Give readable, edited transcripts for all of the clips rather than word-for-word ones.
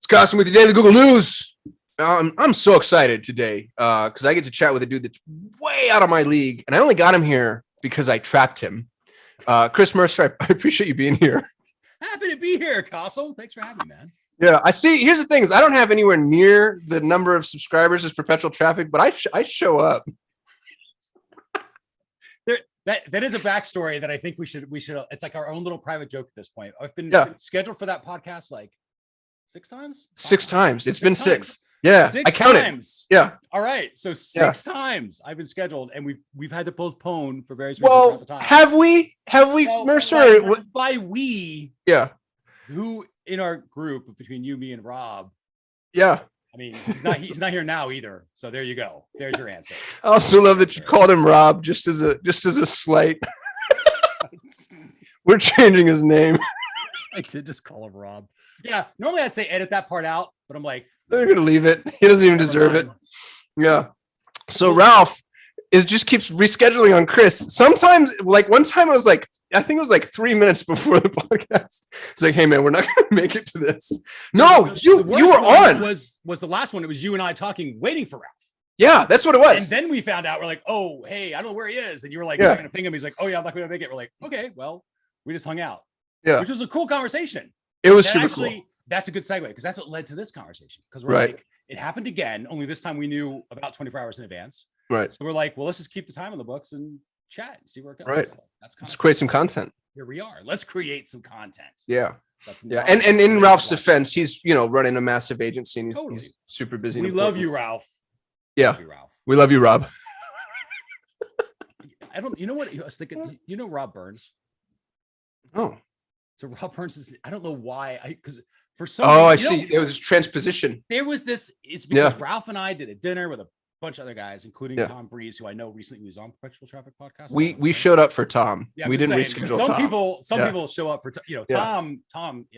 It's Kasim with the Daily Google News. I'm so excited today because I get to chat with a dude that's way out of my league, and I only got him here because I trapped him. Chris Mercer, I appreciate you being here. Happy to be here, Kasim. Thanks for having me, man. Yeah, I see. Here's the thing: is I don't have anywhere near the number of subscribers as Perpetual Traffic, but I show up. That is a backstory that I think we should. It's like our own little private joke at this point. I've been scheduled for that podcast like 6 times. 6 times. It's been 6. Yeah, I counted. Yeah. All right. So 6 times I've been scheduled, and we've had to postpone for various reasons. Well, have we, well, Mercer? By we. Yeah. Who in our group between you, me, and Rob? Yeah. I mean, he's not here now either. So there you go. There's your answer. I also love that you called him Rob just as a slight. We're changing his name. I did just call him Rob. Yeah. Normally I'd say edit that part out, but I'm like, they're gonna leave it. He doesn't even deserve it. Yeah. So Ralph just keeps rescheduling on Chris. Sometimes, like one time I think it was like 3 minutes before the podcast. It's like, hey man, we're not gonna make it to this. No, you were on. Was the last one? It was you and I talking, waiting for Ralph. Yeah, that's what it was. And then we found out, we're like, oh, hey, I don't know where he is. And you were like, trying to ping him. He's like, oh yeah, I'm not gonna make it. We're like, okay, well, we just hung out. Yeah, which was a cool conversation. It was super cool. That's a good segue because that's what led to this conversation. Because we're like, it happened again. Only this time we knew about 24 hours in advance. Right. So we're like, well, let's just keep the time on the books and chat and see where it goes. Right. So let's create some content. Here we are. Let's create some content. Yeah. And in Ralph's defense, he's running a massive agency and he's super busy. We love you, Ralph. Yeah. We love you, Rob. You know what I was thinking? You know Rob Burns? Oh. So Rob Burns is, I don't know why, because for some reason, I see. There was this transposition. There was this, it's because Ralph and I did a dinner with a bunch of other guys, including Tom Breeze, who I know recently was on Perpetual Traffic podcast. We showed up for Tom. Yeah, we didn't reschedule Tom. Some people show up for Tom,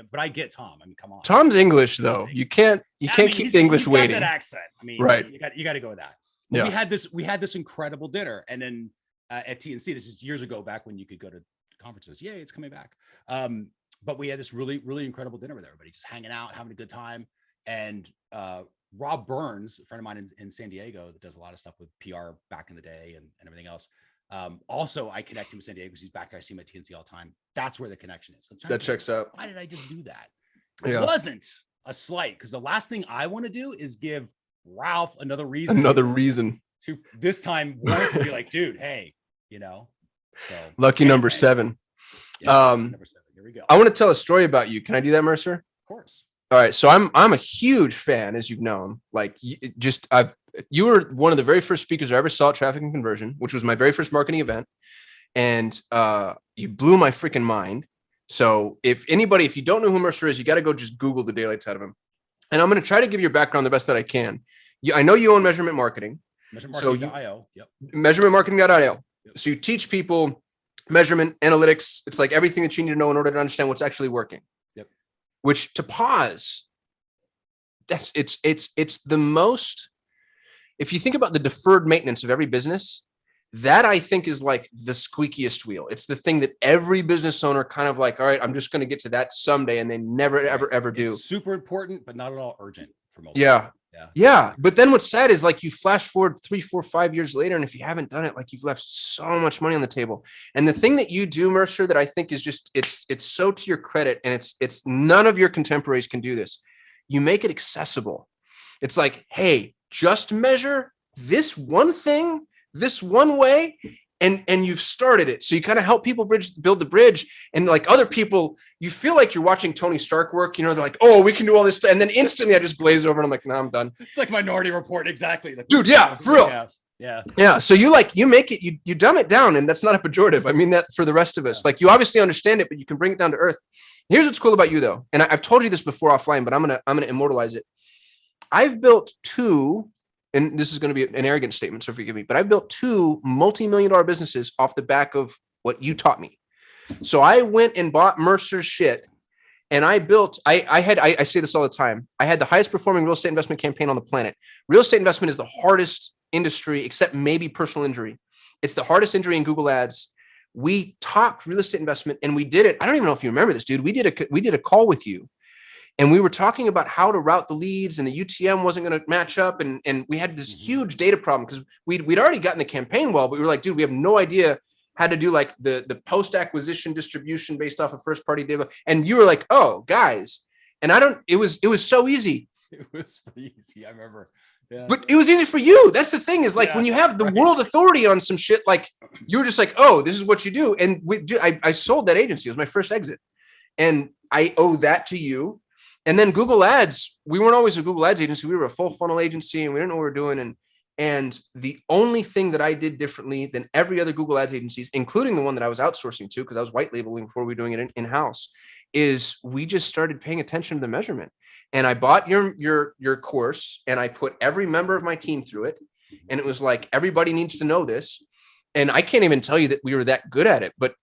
but I get Tom. I mean, come on. Tom's English though. You can't keep the English waiting. That accent. I mean, you got to go with that. But we had this incredible dinner, and then at TNC, this is years ago, back when you could go to conferences. Yay, it's coming back. But we had this really, really incredible dinner with everybody, just hanging out, having a good time. And Rob Burns, a friend of mine in San Diego that does a lot of stuff with PR back in the day and everything else. Also, I connect him with San Diego because he's back there. I see him at TNC all the time. That's where the connection is. That checks out. Why did I just do that? It wasn't a slight, because the last thing I want to do is give Ralph another reason to this time want to be like, dude, hey, So, lucky number 7. Number 7. Here we go. I want to tell a story about you. Can I do that, Mercer? Of course. All right. So I'm a huge fan, as you've known. Like you were one of the very first speakers I ever saw at Traffic and Conversion, which was my very first marketing event. And you blew my freaking mind. So if you don't know who Mercer is, you got to go just Google the daylights out of him. And I'm going to try to give your background the best that I can. I know you own Measurement Marketing. Measurementmarketing.io. Yep. Measurementmarketing.io. So you teach people measurement, analytics. It's like everything that you need to know in order to understand what's actually working. Yep. Which, to pause, it's the most, if you think about the deferred maintenance of every business, that I think is like the squeakiest wheel. It's the thing that every business owner kind of like, all right, I'm just going to get to that someday. And they never, ever do. It's super important, but not at all urgent for most people. Yeah. But then what's sad is like you flash forward 3, 4, 5 years later, and if you haven't done it, like you've left so much money on the table. And the thing that you do, Mercer, that I think is just it's so to your credit, and it's none of your contemporaries can do this. You make it accessible. It's like, hey, just measure this one thing, this one way, and you've started it. So you kind of help people build the bridge. And like other people, you feel like you're watching Tony Stark work, they're like, oh, we can do all this stuff. And then instantly I just glaze over and I'm like, no, I'm done. It's like Minority Report. Exactly. Dude. Yeah. For real. Yeah. So you make it, you dumb it down, and that's not a pejorative. I mean that for the rest of us. Like you obviously understand it, but you can bring it down to earth. Here's what's cool about you though. And I've told you this before offline, but I'm going to immortalize it. I've built 2, and this is going to be an arrogant statement, so forgive me, but I've built 2 multi-million-dollar businesses off the back of what you taught me. So I went and bought Mercer's shit, and I say this all the time. I had the highest performing real estate investment campaign on the planet. Real estate investment is the hardest industry, except maybe personal injury. It's the hardest injury in Google Ads. We talked real estate investment, and we did it. I don't even know if you remember this, dude. We did a call with you. And we were talking about how to route the leads, and the UTM wasn't going to match up. And we had this huge data problem because we'd already gotten the campaign well, but we were like, dude, we have no idea how to do like the post-acquisition distribution based off of first party data. And you were like, oh, guys. And it was so easy. It was pretty easy. I remember. Yeah. But it was easy for you. That's the thing is like when you have the world authority on some shit, like you were just like, oh, this is what you do. And I sold that agency. It was my first exit. And I owe that to you. And then Google Ads, we weren't always a Google Ads agency. We were a full funnel agency and we didn't know what we were doing. And the only thing that I did differently than every other Google Ads agencies, including the one that I was outsourcing to, because I was white labeling before we were doing it in-house, is we just started paying attention to the measurement. And I bought your course and I put every member of my team through it. And it was like, everybody needs to know this. And I can't even tell you that we were that good at it, but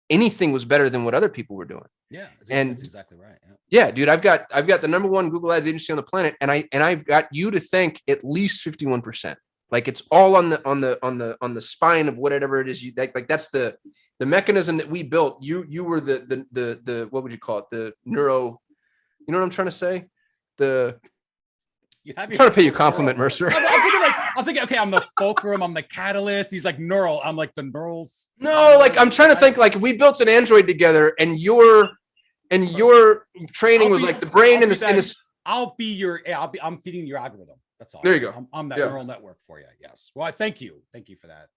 anything was better than what other people were doing. Yeah. That's exactly right. Yeah, dude, I've got the number one Google Ads agency on the planet. And I've got you to thank at least 51%. Like it's all on the spine of whatever it is you like that's the mechanism that we built. You were the what would you call it? The neuro. You know what I'm trying to say? I'm trying to pay you a compliment, Mercer. I'm thinking, okay, I'm the fulcrum, I'm the catalyst. He's like neural. I'm like the neurals. No, like I'm trying to think like we built an Android together and your training was like the brain in this. I'm feeding your algorithm. That's all. There you go. I'm that neural network for you. Yes. Well, thank you for that.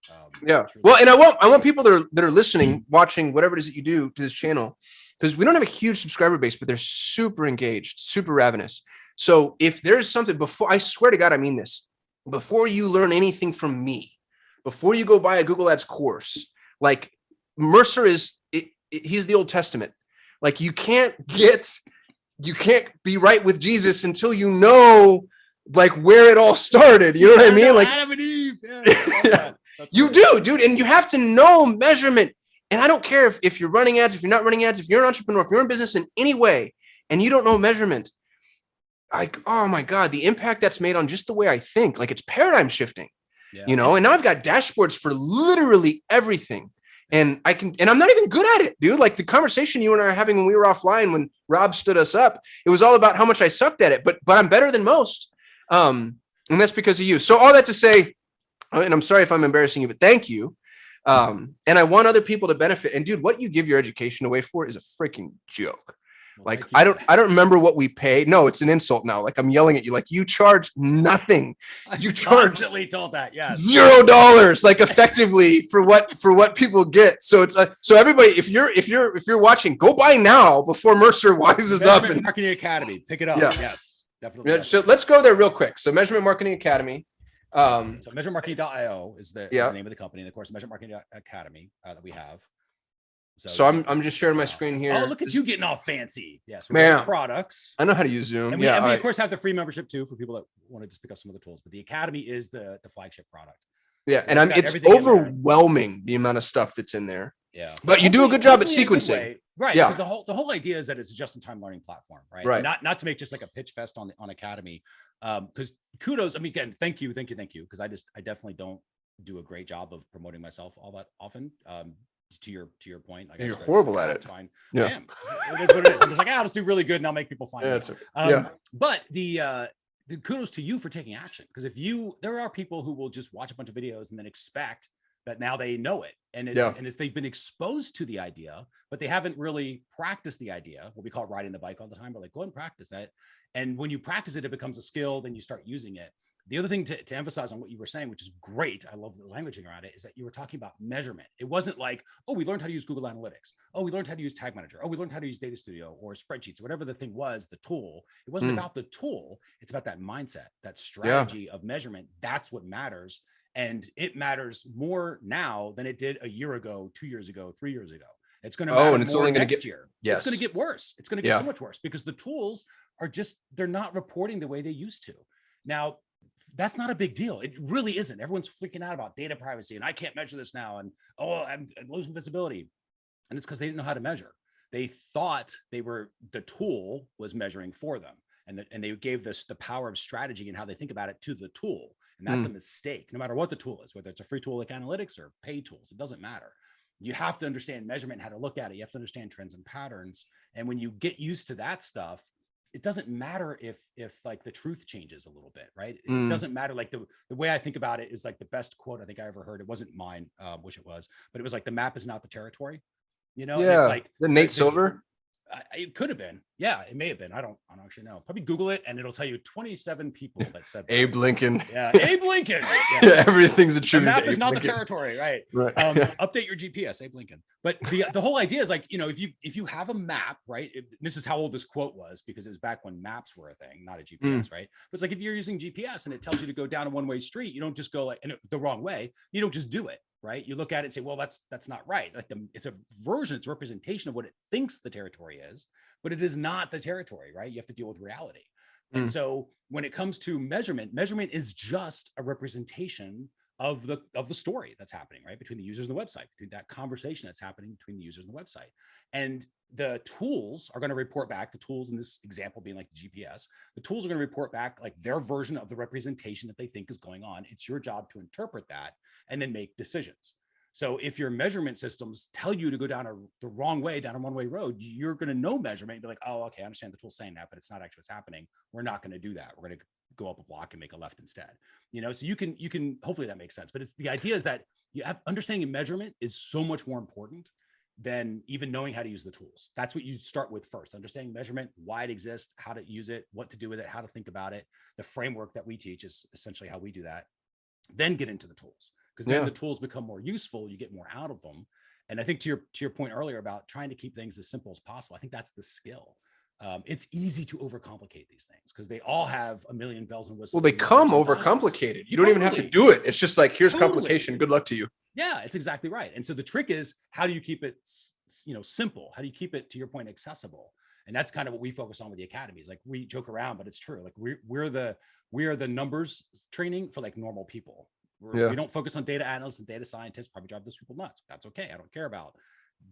Yeah. Well, and I want people that are listening, watching, whatever it is that you do to this channel, because we don't have a huge subscriber base, but they're super engaged, super ravenous. So if there's something I swear to God, I mean this, before you learn anything from me, before you go buy a Google Ads course, like Mercer he's the Old Testament. Like you can't be right with Jesus until you know like where it all started. You know what I mean? Like Adam and Eve. Yeah. You do, dude. And you have to know measurement. And I don't care if you're running ads, if you're not running ads, if you're an entrepreneur, if you're in business in any way, and you don't know measurement, like, oh my God, the impact that's made on just the way I think, like it's paradigm shifting, you know? And now I've got dashboards for literally everything. And I'm not even good at it, dude. Like the conversation you and I are having when we were offline, when Rob stood us up, it was all about how much I sucked at it, but I'm better than most. And that's because of you. So all that to say, and I'm sorry if I'm embarrassing you, but thank you. And I want other people to benefit. And dude, what you give your education away for is a freaking joke. Like, I don't remember what we pay. No, it's an insult now. Like I'm yelling at you, like you charge nothing. You charge constantly told that. Yeah. $0, like effectively for what people get. So it's so everybody, if you're watching, go buy now before Mercer wises up. And Marketing Academy, pick it up. Yeah. Yes, definitely. Yeah, so let's go there real quick. So Measurement Marketing Academy. So measuremarketing.io is the name of the company. And of course, Measurement Marketing Academy that we have. So I'm just sharing my screen here. Oh, look at you getting all fancy. Yes, man. Products. I know how to use Zoom. And we of course have the free membership too for people that want to just pick up some of the tools. But the Academy is the flagship product. Yeah, so and it's overwhelming the amount of stuff that's in there. Yeah, but you do a good job at sequencing, right? Yeah, because the whole idea is that it's a just-in-time learning platform, right? Right. Not to make just like a pitch fest on Academy. Because kudos. I mean, again, thank you. Because I definitely don't do a great job of promoting myself all that often. To your point, I guess you're horrible at it. Fine. Yeah, I am. It is what it is. I'm just like, let's do really good, and I'll make people find me. But the kudos to you for taking action, because there are people who will just watch a bunch of videos and then expect that now they know it, and they've been exposed to the idea, but they haven't really practiced the idea. What we call riding the bike all the time. But like, go and practice that, and when you practice it, it becomes a skill. Then you start using it. The other thing to emphasize on what you were saying, which is great, I love the languaging around it, is that you were talking about measurement. It wasn't like, oh, we learned how to use Google Analytics. Oh, we learned how to use Tag Manager. Oh, we learned how to use Data Studio or spreadsheets, or whatever the thing was, the tool. It wasn't about the tool. It's about that mindset, that strategy of measurement. That's what matters. And it matters more now than it did a year ago, 2 years ago, 3 years ago. It's going to matter and it's more only going to next year. Yes. It's going to get worse. It's going to get so much worse because the tools are they're not reporting the way they used to. Now, that's not a big deal. It really isn't. Everyone's freaking out about data privacy and I can't measure this now. And I'm losing visibility. And it's because they didn't know how to measure. They thought the tool was measuring for them. And they gave the power of strategy and how they think about it to the tool. And that's a mistake, no matter what the tool is, whether it's a free tool like analytics or paid tools, it doesn't matter. You have to understand measurement, how to look at it. You have to understand trends and patterns. And when you get used to that stuff, it doesn't matter if like the truth changes a little bit, right? It doesn't matter. Like the way I think about it is like the best quote I think I ever heard. It wasn't mine, wish it was, but it was like the map is not the territory, you know? And it's like the Nate Silver. It could have been. Yeah, it may have been. I don't actually know. Probably Google it and it'll tell you 27 people that said that. Abe Lincoln. Yeah, Abe Lincoln. Yeah, everything's a true. The map is not the territory, right? Right. Update your GPS, Abe Lincoln. But the whole idea is like, you know, if you have a map, right? This is how old this quote was because it was back when maps were a thing, not a GPS, right? But it's like if you're using GPS and it tells you to go down a one-way street, you don't just go like the wrong way. You don't just do it. Right. You look at it and say, well, that's not right. Like it's a version, it's a representation of what it thinks the territory is, but it is not the territory, right? You have to deal with reality. And so when it comes to measurement is just a representation of the story that's happening, right? Between the users and the website, between that conversation that's happening between the users and the website. And the tools are going to report back, the tools in this example being like the GPS, the tools are going to report back like their version of the representation that they think is going on. It's your job to interpret that and then make decisions. So if your measurement systems tell you to go down the wrong way, down a one-way road, you're going to know measurement and be like, oh, okay, I understand the tool's saying that, but it's not actually what's happening. We're not going to do that. We're going to go up a block and make a left instead. You know, so you can hopefully that makes sense. But it's the idea is that you have understanding measurement is so much more important than even knowing how to use the tools. That's what you start with first, understanding measurement, why it exists, how to use it, what to do with it, how to think about it. The framework that we teach is essentially how we do that. Then get into the tools, because then the tools become more useful, you get more out of them. And I think to your point earlier about trying to keep things as simple as possible, I think that's the skill. It's easy to overcomplicate these things because they all have a million bells and whistles. Well, they come overcomplicated. You don't even have to do it. It's just like, here's complication. Good luck to you. Yeah, it's exactly right. And so the trick is, how do you keep it, you know, simple? How do you keep it, to your point, accessible? And that's kind of what we focus on with the academies. Like we joke around, but it's true. Like we are the numbers training for like normal people. We don't focus on data analysts and data scientists. Probably drive those people nuts. That's okay. I don't care about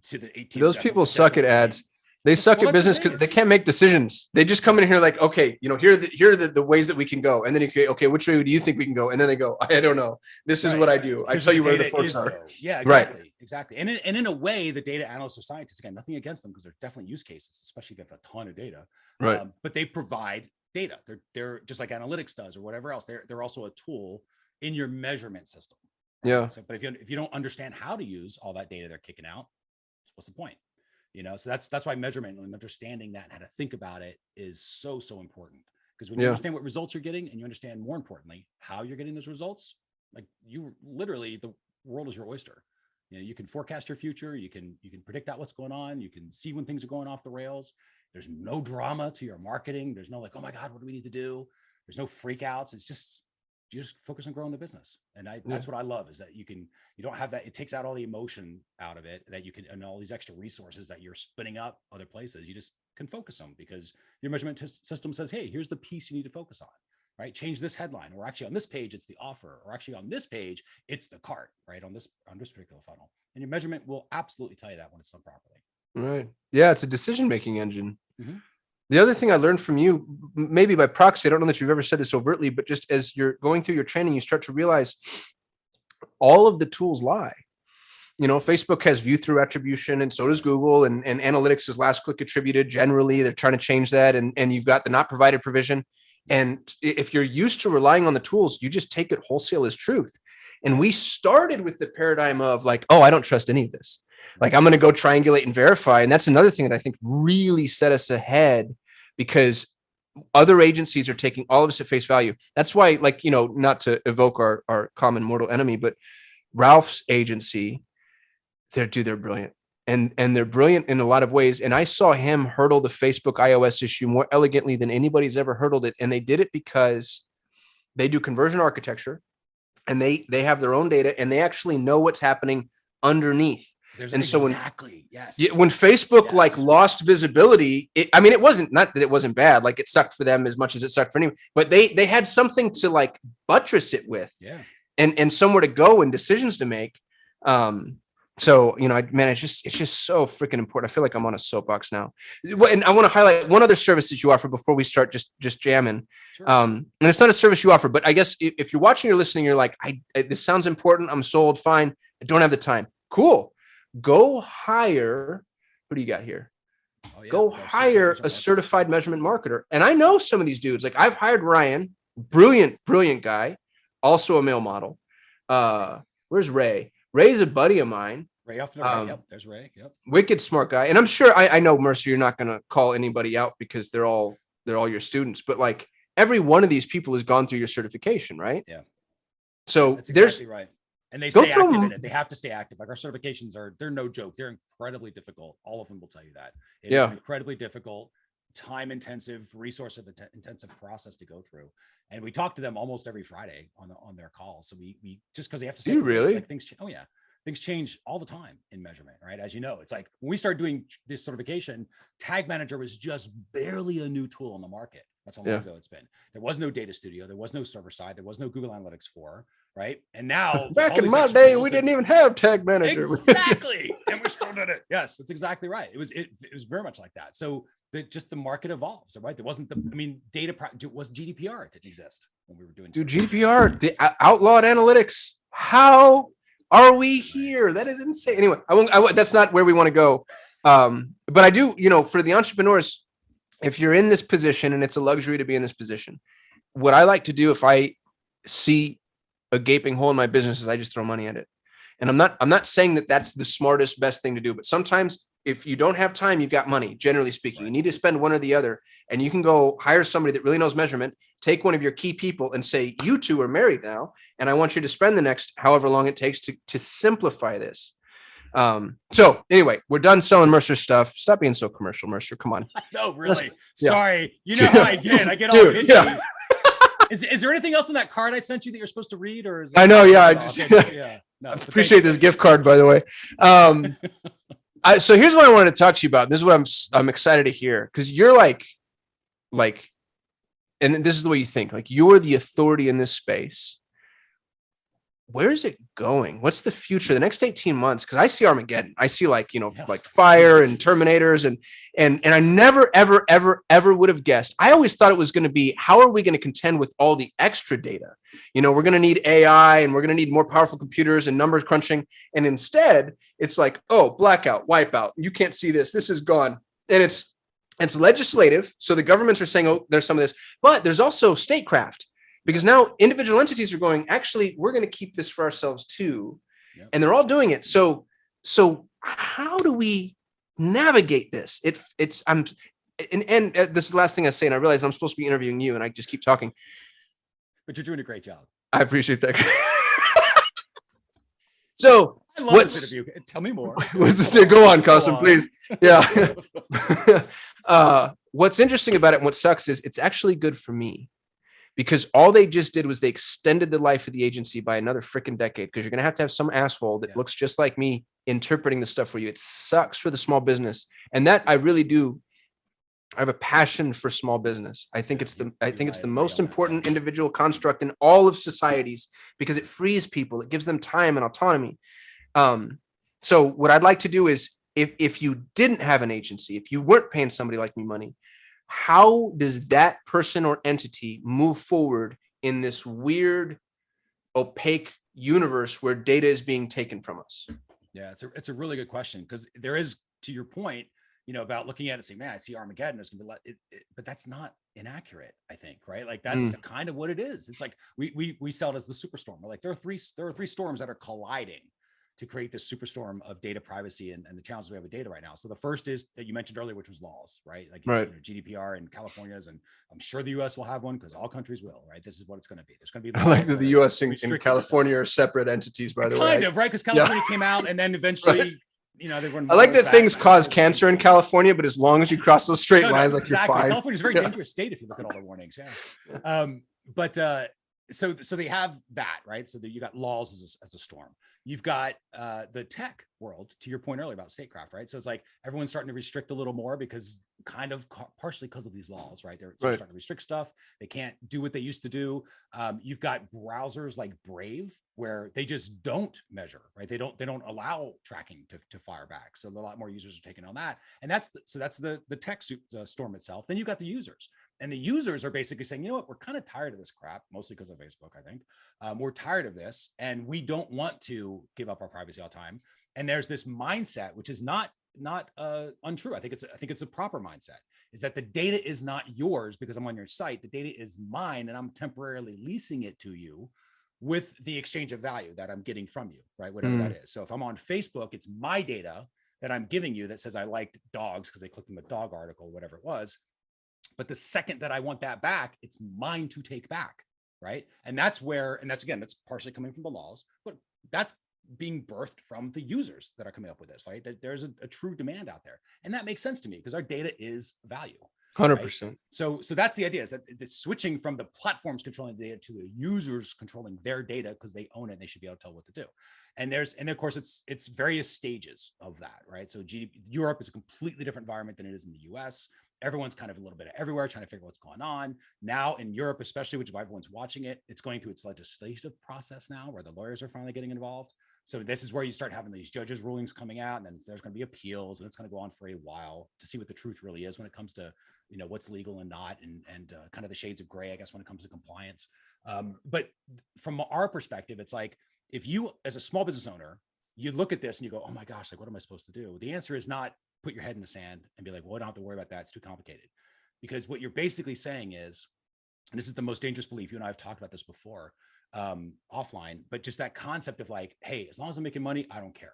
to the 18. Those people suck at ads. They suck at business because they can't make decisions. They just come in here like, okay, you know, here are the ways that we can go. And then you okay, which way do you think we can go? And then they go, I don't know. This is what I do. I tell you where the forks are. Yeah, exactly. Right. Exactly. And in a way, the data analysts or scientists, again, nothing against them because there's definitely use cases, especially if you have a ton of data. Right. But they provide data. They're just like analytics does or whatever else. They're also a tool in your measurement system. Right? Yeah. So, but if you don't understand how to use all that data they're kicking out, what's the point? You know, so that's why measurement and understanding that and how to think about it is so important. Because when you understand what results you're getting and you understand, more importantly, how you're getting those results, like you literally, the world is your oyster. You know, you can forecast your future. You can predict out what's going on. You can see when things are going off the rails. There's no drama to your marketing. There's no like, oh my God, what do we need to do? There's no freakouts. It's just, you just focus on growing the business. And that's what I love, is that you don't have that. It takes out all the emotion out of it that you can, and all these extra resources that you're spinning up other places. You just can focus on because your measurement system says, hey, here's the piece you need to focus on, right? Change this headline, or actually on this page, it's the offer, or actually on this page, it's the cart, right? On this particular funnel. And your measurement will absolutely tell you that when it's done properly. Right. Yeah. It's a decision-making engine. Mm-hmm. The other thing I learned from you, maybe by proxy, I don't know that you've ever said this overtly, but just as you're going through your training, you start to realize all of the tools lie. You know, Facebook has view through attribution, and so does Google, and analytics is last click attributed. Generally, they're trying to change that. And you've got the not provided provision. And if you're used to relying on the tools, you just take it wholesale as truth. And we started with the paradigm of like, oh, I don't trust any of this. Like, I'm going to go triangulate and verify. And that's another thing that I think really set us ahead, because other agencies are taking all of us at face value. That's why, like, you know, not to evoke our common mortal enemy, but Ralph's agency, they're brilliant. And they're brilliant in a lot of ways. And I saw him hurdle the Facebook iOS issue more elegantly than anybody's ever hurdled it. And they did it because they do conversion architecture, and they have their own data, and they actually know what's happening underneath. When Facebook like lost visibility, it wasn't, not that it wasn't bad, like it sucked for them as much as it sucked for anyone, but they had something to like buttress it with, and somewhere to go and decisions to make. So, you know, it's just so freaking important. I feel like I'm on a soapbox now. And I want to highlight one other service that you offer before we start just jamming. Sure. And it's not a service you offer, but I guess if you're watching or listening, you're like, this sounds important. I'm sold. Fine. I don't have the time. Cool. Go hire. Who do you got here? Oh, yeah. Go hire a certified measurement marketer. And I know some of these dudes. Like I've hired Ryan, brilliant guy, also a male model. Where's Ray? Ray's a buddy of mine. Ray off to the right. Yep, there's Ray. Yep. Wicked smart guy. And I'm sure I know, Mercer, you're not gonna call anybody out because they're all your students, but like every one of these people has gone through your certification, right? Yeah. So that's exactly right. And they stay active in it. They have to stay active. Like our certifications they're no joke. They're incredibly difficult. All of them will tell you that. It is an incredibly difficult, time intensive, resource intensive process to go through. And we talk to them almost every Friday on their calls. So we just because they have to stay. Really? Like things. Oh yeah. Things change all the time in measurement, right? As you know, it's like when we started doing this certification, Tag Manager was just barely a new tool on the market. That's how long ago it's been. There was no data studio. There was no server side. There was no Google Analytics 4, right? And now back in my day, we didn't even have Tag Manager. Exactly. And we still did it. Yes, that's exactly right. It was very much like that. So just the market evolves, right? There wasn't it was GDPR. It didn't exist when we were doing. Dude, GDPR, the outlawed analytics. How are we here? That is insane. Anyway, that's not where we want to go. But I do, for the entrepreneurs, if you're in this position, and it's a luxury to be in this position, what I like to do if I see a gaping hole in my business is I just throw money at it. And I'm not saying that that's the smartest, best thing to do, but sometimes if you don't have time, you've got money, generally speaking. You need to spend one or the other, and you can go hire somebody that really knows measurement, take one of your key people and say, you two are married now, and I want you to spend the next however long it takes to simplify this. So anyway, we're done selling Mercer stuff. Stop being so commercial, Mercer. Come on. No, really. Sorry. You know how I get. I get all itchy. Yeah. Is there anything else in that card I sent you that you're supposed to read, or is I know? Yeah. No, I appreciate this gift card, by the way. So here's what I wanted to talk to you about. This is what I'm excited to hear, because you're like, and this is the way you think. Like you're the authority in this space. Where is it going? What's the future? The next 18 months? Because I see Armageddon. I see like fire and Terminators, and I never, ever would have guessed. I always thought it was going to be, how are we going to contend with all the extra data? We're going to need AI, and we're going to need more powerful computers and numbers crunching. And instead, it's like, oh, blackout, wipeout. You can't see this. This is gone. And it's legislative. So the governments are saying, oh, there's some of this, but there's also statecraft. Because now individual entities are going, actually, we're going to keep this for ourselves too. Yep. And they're all doing it. So how do we navigate this? And this is the last thing I say, and I realize I'm supposed to be interviewing you, and I just keep talking. But you're doing a great job. I appreciate that. So I love this interview. Tell me more. Go on, Kasim, please. Yeah. What's interesting about it and what sucks is it's actually good for me. Because all they just did was they extended the life of the agency by another freaking decade, because you're going to have some asshole that looks just like me interpreting the stuff for you. It sucks for the small business. And that I really do. I have a passion for small business. I think it's the most important individual construct in all of societies, because it frees people. It gives them time and autonomy. So what I'd like to do is, if you didn't have an agency, if you weren't paying somebody like me money, how does that person or entity move forward in this weird, opaque universe where data is being taken from us? Yeah, it's a really good question, because there is, to your point, about looking at it and saying, man, I see Armageddon, there's gonna be but that's not inaccurate, I think, right? Like that's kind of what it is. It's like we sell it as the superstorm. We're like, there are three storms that are colliding to create this superstorm of data privacy and the challenges we have with data right now. So the first is that you mentioned earlier, which was laws, right? Like GDPR in California's, and I'm sure the US will have one, because all countries will, right? This is what it's going to be. There's going to be. I like that the US and California are separate entities, by the way. Kind of, right? Because California came out, and then eventually, they run. I like that things cause cancer in California, but as long as you cross those straight lines, like exactly. You're fine. California's a very dangerous state if you look at all the warnings. Yeah. So they have that, right? So that you got laws as a storm. You've got the tech world, to your point earlier about statecraft, right? So it's like everyone's starting to restrict a little more, because partially because of these laws, right? They're starting to restrict stuff. They can't do what they used to do. You've got browsers like Brave, where they just don't measure, right? They don't allow tracking to fire back. So a lot more users are taking on that. And that's the tech storm itself. Then you've got the users. And the users are basically saying, you know what, we're kind of tired of this crap, mostly because of Facebook, I think. We're tired of this, and we don't want to give up our privacy all the time. And there's this mindset, which is not untrue. I think it's a proper mindset, is that the data is not yours because I'm on your site. The data is mine and I'm temporarily leasing it to you with the exchange of value that I'm getting from you, right? Whatever that is. So if I'm on Facebook, it's my data that I'm giving you that says I liked dogs because they clicked on the dog article, whatever it was. But the second that I want that back, it's mine to take back, right? And that's that's partially coming from the laws, but that's being birthed from the users that are coming up with this, right? That there's a true demand out there. And that makes sense to me because our data is value. 100%. Right? So that's the idea, is that it's switching from the platforms controlling the data to the users controlling their data because they own it and they should be able to tell what to do. And of course it's various stages of that, right? So Europe is a completely different environment than it is in the US. Everyone's kind of a little bit of everywhere trying to figure out what's going on. Now in Europe, especially, which is why everyone's watching it, it's going through its legislative process now where the lawyers are finally getting involved. So this is where you start having these judges' rulings coming out, and then there's going to be appeals, and it's going to go on for a while to see what the truth really is when it comes to, what's legal and not, and kind of the shades of gray, I guess, when it comes to compliance. But from our perspective, it's like, if you, as a small business owner, you look at this and you go, oh my gosh, like, what am I supposed to do? The answer is not put your head in the sand and be like, well, I don't have to worry about that. It's too complicated. Because what you're basically saying is, and this is the most dangerous belief, you and I have talked about this before, offline, but just that concept of like, hey, as long as I'm making money, I don't care.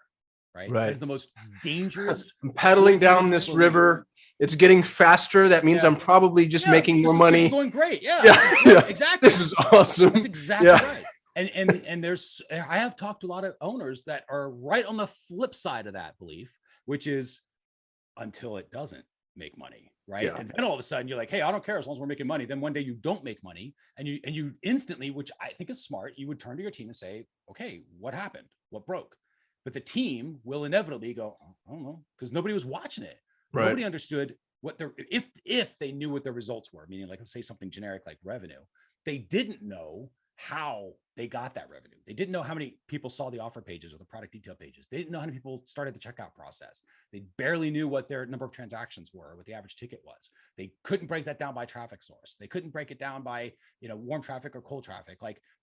Right. That is the most dangerous. I'm paddling down this river. It's getting faster. That means I'm probably just making more money. It's going great. Yeah. Exactly. This is awesome. That's exactly right. And I have talked to a lot of owners that are right on the flip side of that belief, which is until it doesn't make money. Right. And then all of a sudden you're like, hey, I don't care as long as we're making money. Then one day you don't make money, and you instantly, which I think is smart, you would turn to your team and say, okay, what happened? What broke? But the team will inevitably go, I don't know, because nobody was watching it. Right. Nobody understood what if they knew what their results were, meaning, like, let's say something generic like revenue, they didn't know how they got that revenue. They didn't know how many people saw the offer pages or the product detail pages. They didn't know how many people started the checkout process. They barely knew what their number of transactions were, what the average ticket was. They couldn't break that down by traffic source. They couldn't break it down by, warm traffic or cold traffic.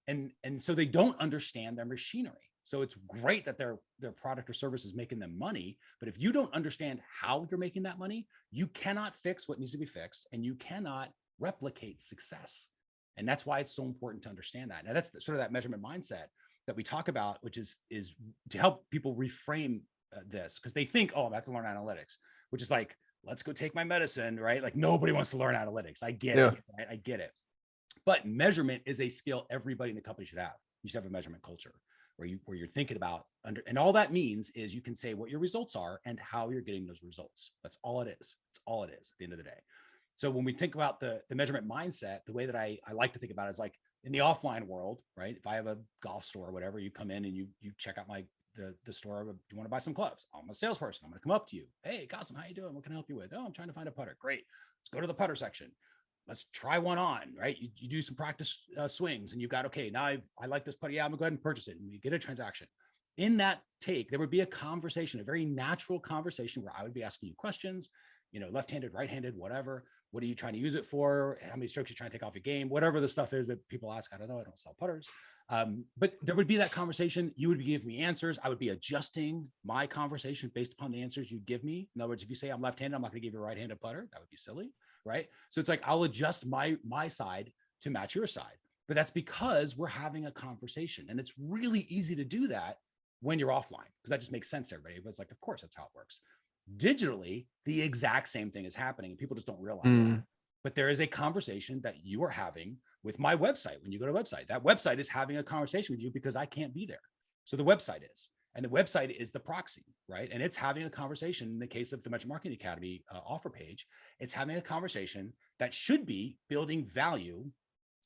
And so they don't understand their machinery. So it's great that their product or service is making them money, but if you don't understand how you're making that money, you cannot fix what needs to be fixed, and you cannot replicate success. And that's why it's so important to understand that. Now, that's sort of that measurement mindset that we talk about, which is to help people reframe this, because they think, oh, I have to learn analytics, which is like, let's go take my medicine, right? Like, nobody wants to learn analytics. I get it. Right? I get it. But measurement is a skill everybody in the company should have. You should have a measurement culture where you're thinking about and all that means is you can say what your results are and how you're getting those results. That's all it is. It's all it is at the end of the day. So when we think about the measurement mindset, the way that I like to think about it is like in the offline world, right? If I have a golf store or whatever, you come in and you check out the store. Do you want to buy some clubs? I'm a salesperson. I'm going to come up to you. Hey, Kasim, how you doing? What can I help you with? Oh, I'm trying to find a putter. Great. Let's go to the putter section. Let's try one on, right? You do some practice swings and you've got, okay, now I like this putter. Yeah, I'm gonna go ahead and purchase it. And you get a transaction. In that take, there would be a conversation, a very natural conversation where I would be asking you questions, left-handed, right-handed, whatever. What are you trying to use it for? How many strokes are you trying to take off your game? Whatever the stuff is that people ask. I don't know. I don't sell putters. But there would be that conversation. You would be giving me answers. I would be adjusting my conversation based upon the answers you give me. In other words, if you say I'm left-handed, I'm not going to give you a right-handed putter. That would be silly, right? So it's like I'll adjust my side to match your side. But that's because we're having a conversation, and it's really easy to do that when you're offline, because that just makes sense to everybody. But it's like, of course, that's how it works. Digitally, the exact same thing is happening, and people just don't realize that. But there is a conversation that you are having with my website. When you go to a website, that website is having a conversation with you because I can't be there. So the website is, and the website is the proxy, right? And it's having a conversation. In the case of the Metro Marketing Academy offer page, it's having a conversation that should be building value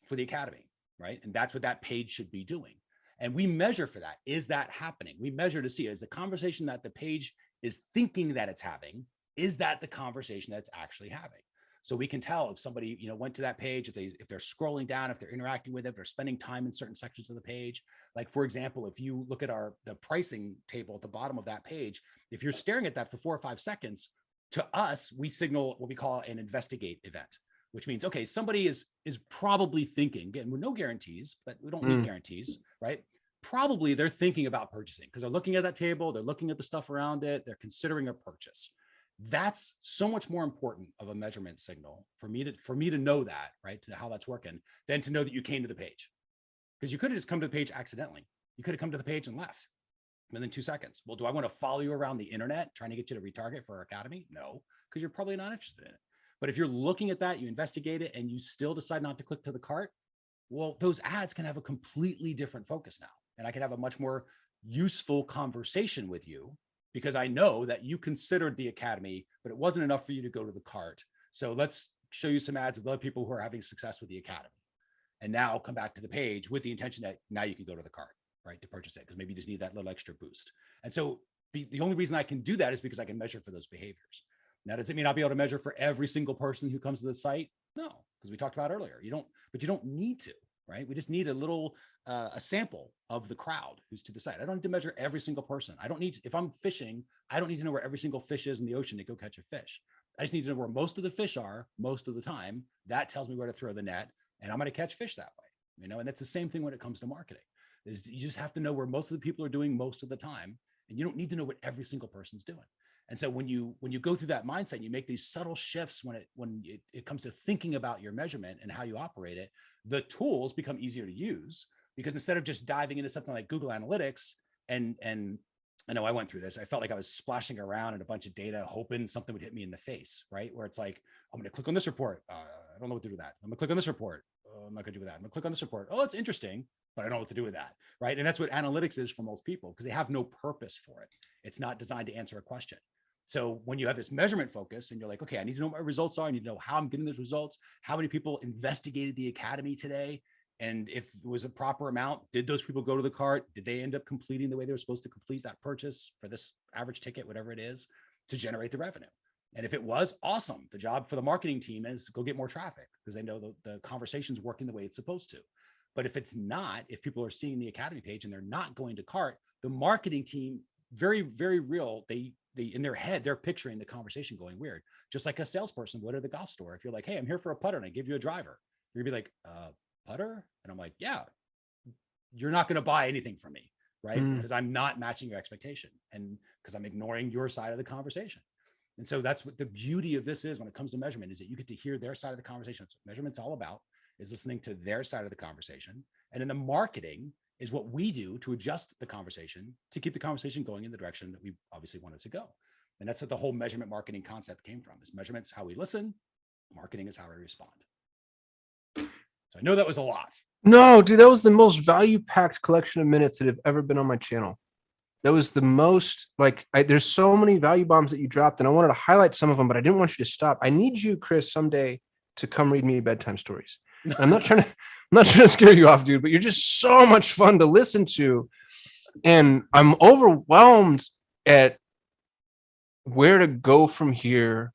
for the Academy, right? And that's what that page should be doing. And we measure for that. Is that happening? We measure to see, is the conversation that the page is thinking that it's having, is that the conversation that's actually having? So we can tell if somebody, went to that page, if they're scrolling down, if they're interacting with it, if they're spending time in certain sections of the page. Like, for example, if you look at the pricing table at the bottom of that page, if you're staring at that for 4 or 5 seconds, to us, we signal what we call an investigate event, which means, okay, somebody is probably thinking, again, with no guarantees, but we don't need guarantees, right? probably they're thinking about purchasing because they're looking at that table, they're looking at the stuff around it, they're considering a purchase. That's so much more important of a measurement signal for me to know that, right, to how that's working, than to know that you came to the page. Because you could have just come to the page accidentally. You could have come to the page and left within 2 seconds. Well, do I want to follow you around the internet trying to get you to retarget for our academy? No, because you're probably not interested in it. But if you're looking at that, you investigate it, and you still decide not to click to the cart, well, those ads can have a completely different focus now. And I can have a much more useful conversation with you because I know that you considered the academy, but it wasn't enough for you to go to the cart. So let's show you some ads with other people who are having success with the academy. And now come back to the page with the intention that now you can go to the cart, right, to purchase it, because maybe you just need that little extra boost. And so the only reason I can do that is because I can measure for those behaviors. Now, does it mean I'll be able to measure for every single person who comes to the site? No, because we talked about earlier, you don't need to, right? We just need a little, a sample of the crowd who's to the site. I don't need to measure every single person. I don't need, if I'm fishing, I don't need to know where every single fish is in the ocean to go catch a fish. I just need to know where most of the fish are most of the time. That tells me where to throw the net, and I'm going to catch fish that way, and that's the same thing when it comes to marketing. Is you just have to know where most of the people are doing most of the time, and you don't need to know what every single person's doing. And so when you go through that mindset, you make these subtle shifts when it comes to thinking about your measurement and how you operate it, the tools become easier to use, because instead of just diving into something like Google Analytics, and I know I went through this, I felt like I was splashing around in a bunch of data, hoping something would hit me in the face, right? Where it's like, I'm going to click on this report. I don't know what to do with that. I'm going to click on this report. I'm not going to do with that. I'm going to click on this report. Oh, it's interesting, but I don't know what to do with that, right? And that's what analytics is for most people, because they have no purpose for it. It's not designed to answer a question. So when you have this measurement focus and you're like, okay, I need to know what my results are. I need to know how I'm getting those results. How many people investigated the academy today? And if it was a proper amount, did those people go to the cart? Did they end up completing the way they were supposed to complete that purchase for this average ticket, whatever it is, to generate the revenue? And if it was, awesome. The job for the marketing team is to go get more traffic, because they know the conversation's working the way it's supposed to. But if it's not, if people are seeing the academy page and they're not going to cart, the marketing team, very, very real, they in their head, they're picturing the conversation going weird, just like a salesperson would at the golf store. If you're like, hey, I'm here for a putter and I give you a driver, you're gonna be like, putter? And I'm like, yeah, you're not going to buy anything from me, right? Because I'm not matching your expectation, and because I'm ignoring your side of the conversation. And so that's what the beauty of this is when it comes to measurement, is that you get to hear their side of the conversation. That's what measurement's all about, is listening to their side of the conversation. And in the marketing is what we do to adjust the conversation to keep the conversation going in the direction that we obviously want it to go. And that's what the whole measurement marketing concept came from, is measurement's how we listen, marketing is how we respond. So I know that was a lot. No, dude, that was the most value-packed collection of minutes that have ever been on my channel. That was the most, there's so many value bombs that you dropped, and I wanted to highlight some of them, but I didn't want you to stop. I need you, Chris, someday to come read me bedtime stories. I'm not trying to scare you off, dude, but you're just so much fun to listen to. And I'm overwhelmed at where to go from here.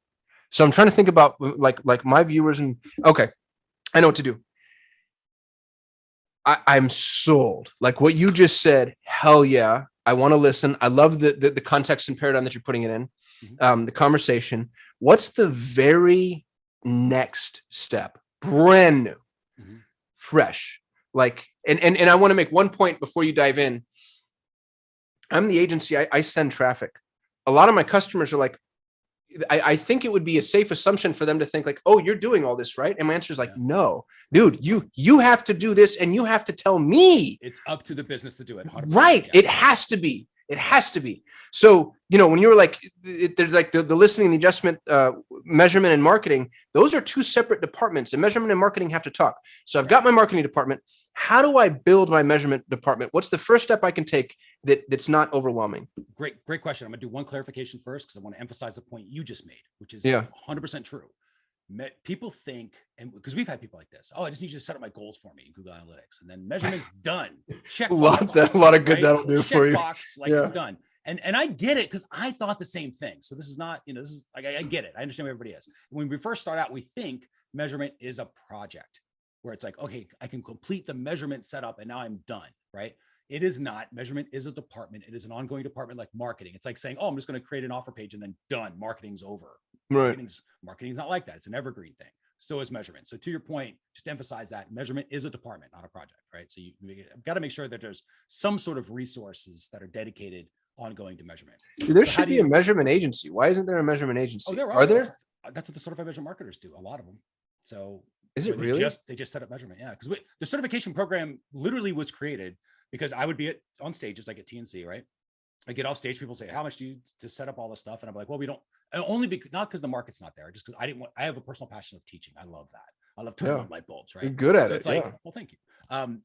So I'm trying to think about like my viewers, and okay, I know what to do. I'm sold. Like what you just said, hell yeah. I want to listen. I love the context and paradigm that you're putting it in, the conversation. What's the very next step? Brand new, fresh. And I want to make one point before you dive in. I'm the agency. I send traffic. A lot of my customers are like, I think it would be a safe assumption for them to think like, oh, you're doing all this, right? And my answer is like, no, dude, you have to do this, and you have to tell me. It's up to the business to do it. Right. It has to be. It has to be. So, when you were like, there's like the listening, the adjustment, measurement, and marketing, those are two separate departments, and measurement and marketing have to talk. So I've got my marketing department. How do I build my measurement department? What's the first step I can take that's not overwhelming? Great question. I'm gonna do one clarification first, because I want to emphasize the point you just made, which is 100% true. People think, and because we've had people like this, oh, I just need you to set up my goals for me in Google Analytics, and then measurement's done. Check box, a lot of good right? That'll do Check for you. Box, it's done. And I get it, because I thought the same thing. So this is not, this is like, I get it. I understand where everybody is. When we first start out, we think measurement is a project where it's like, okay, I can complete the measurement setup and now I'm done, right? It is not. Measurement is a department. It is an ongoing department like marketing. It's like saying, oh, I'm just going to create an offer page and then done. Marketing's over. Right. Marketing's not like that. It's an evergreen thing. so is measurement. So to your point, just emphasize that measurement is a department, not a project, right? So you've got to make sure that there's some sort of resources that are dedicated ongoing to measurement. There should be a measurement agency. Why isn't there a measurement agency? Are there? That's what the certified measurement marketers do, a lot of them. So is it really? They just set up measurement. Yeah. Because the certification program literally was created because I would be on stages like at TNC, right? I get off stage, people say, how much do you to set up all this stuff? And I'm like, well, we don't, not because the market's not there, just because I have a personal passion of teaching. I love that. I love turning on light bulbs, right? You're good at it. It's like, well, thank you.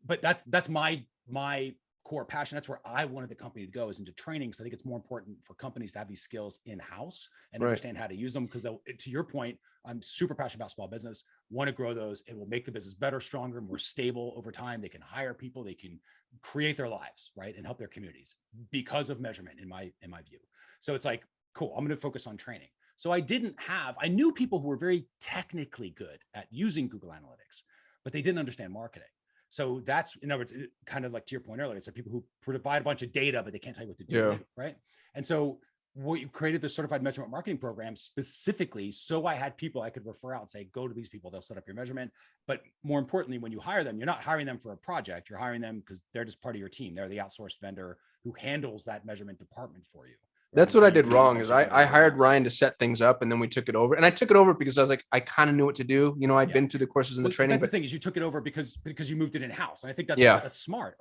But that's my core passion. That's where I wanted the company to go, is into training. So I think it's more important for companies to have these skills in-house and understand how to use them. Because to your point, I'm super passionate about small business, want to grow those. It will make the business better, stronger, more stable over time. They can hire people, they can create their lives, right? And help their communities because of measurement in my view. So it's like, cool, I'm going to focus on training. So I knew people who were very technically good at using Google Analytics, but they didn't understand marketing. So that's, in other words, kind of like to your point earlier, it's like people who provide a bunch of data, but they can't tell you what to do with it, right? And so we created the certified measurement marketing program specifically so I had people I could refer out and say, go to these people, they'll set up your measurement. But more importantly, when you hire them, you're not hiring them for a project, you're hiring them because they're just part of your team. They're the outsourced vendor who handles that measurement department for you. That's what I did wrong, is I hired Ryan to set things up, and then we took it over. And I took it over because I was like, I kind of knew what to do. You know, I'd been through the courses and the training. That's the thing, is you took it over because you moved it in-house. And I think that's smart.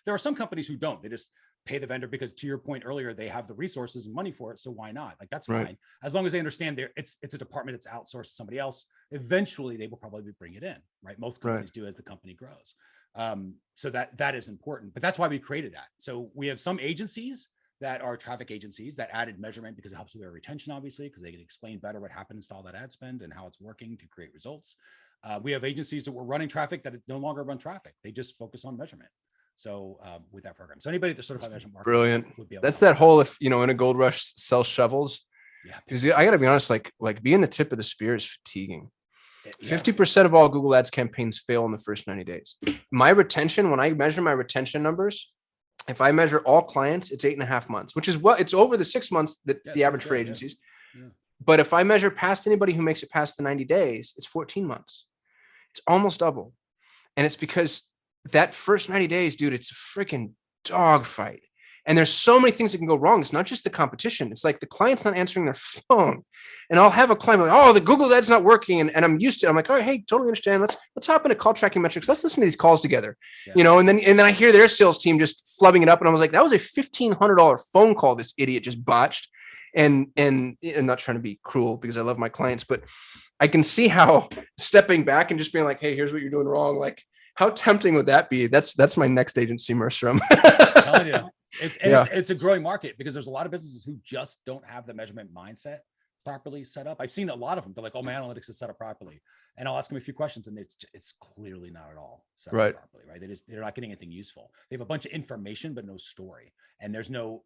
There are some companies who don't. They just pay the vendor because, to your point earlier, they have the resources and money for it. So why not? Like, that's fine. As long as they understand it's a department, it's outsourced to somebody else. Eventually they will probably bring it in, right? Most companies do as the company grows. So that is important, but that's why we created that. So we have some agencies that are traffic agencies that added measurement because it helps with their retention, obviously, because they can explain better what happens to all that ad spend and how it's working to create results. We have agencies that were running traffic that no longer run traffic. They just focus on measurement. So with that program, so anybody that certified measurement marketing brilliant would be able that's that whole, if in a gold rush sell shovels. Yeah, because I gotta be honest, like being the tip of the spear is fatiguing. 50% of all Google Ads campaigns fail in the first 90 days. My retention, when I measure my retention numbers, if I measure all clients, it's 8.5 months, which is it's over the 6 months that's the average for agencies. Yeah. But if I measure past anybody who makes it past the 90 days, it's 14 months. It's almost double. And it's because that first 90 days, dude, it's a freaking dogfight. And there's so many things that can go wrong. It's not just the competition. It's like the client's not answering their phone. And I'll have a client like, oh, the Google Ad's not working. And I'm used to it. I'm like, all right, hey, totally understand. Let's hop into call tracking metrics. Let's listen to these calls together. Yeah. And then I hear their sales team just flubbing it up. And I was like, that was a $1,500 phone call this idiot just botched. And I'm not trying to be cruel because I love my clients, but I can see how stepping back and just being like, hey, here's what you're doing wrong. Like, how tempting would that be? That's my next agency, Mercer. I'm telling you. It's a growing market because there's a lot of businesses who just don't have the measurement mindset properly set up. I've seen a lot of them. They're like, oh, my analytics is set up properly. And I'll ask them a few questions and it's clearly not at all set up properly, right? They're not getting anything useful. They have a bunch of information, but no story. And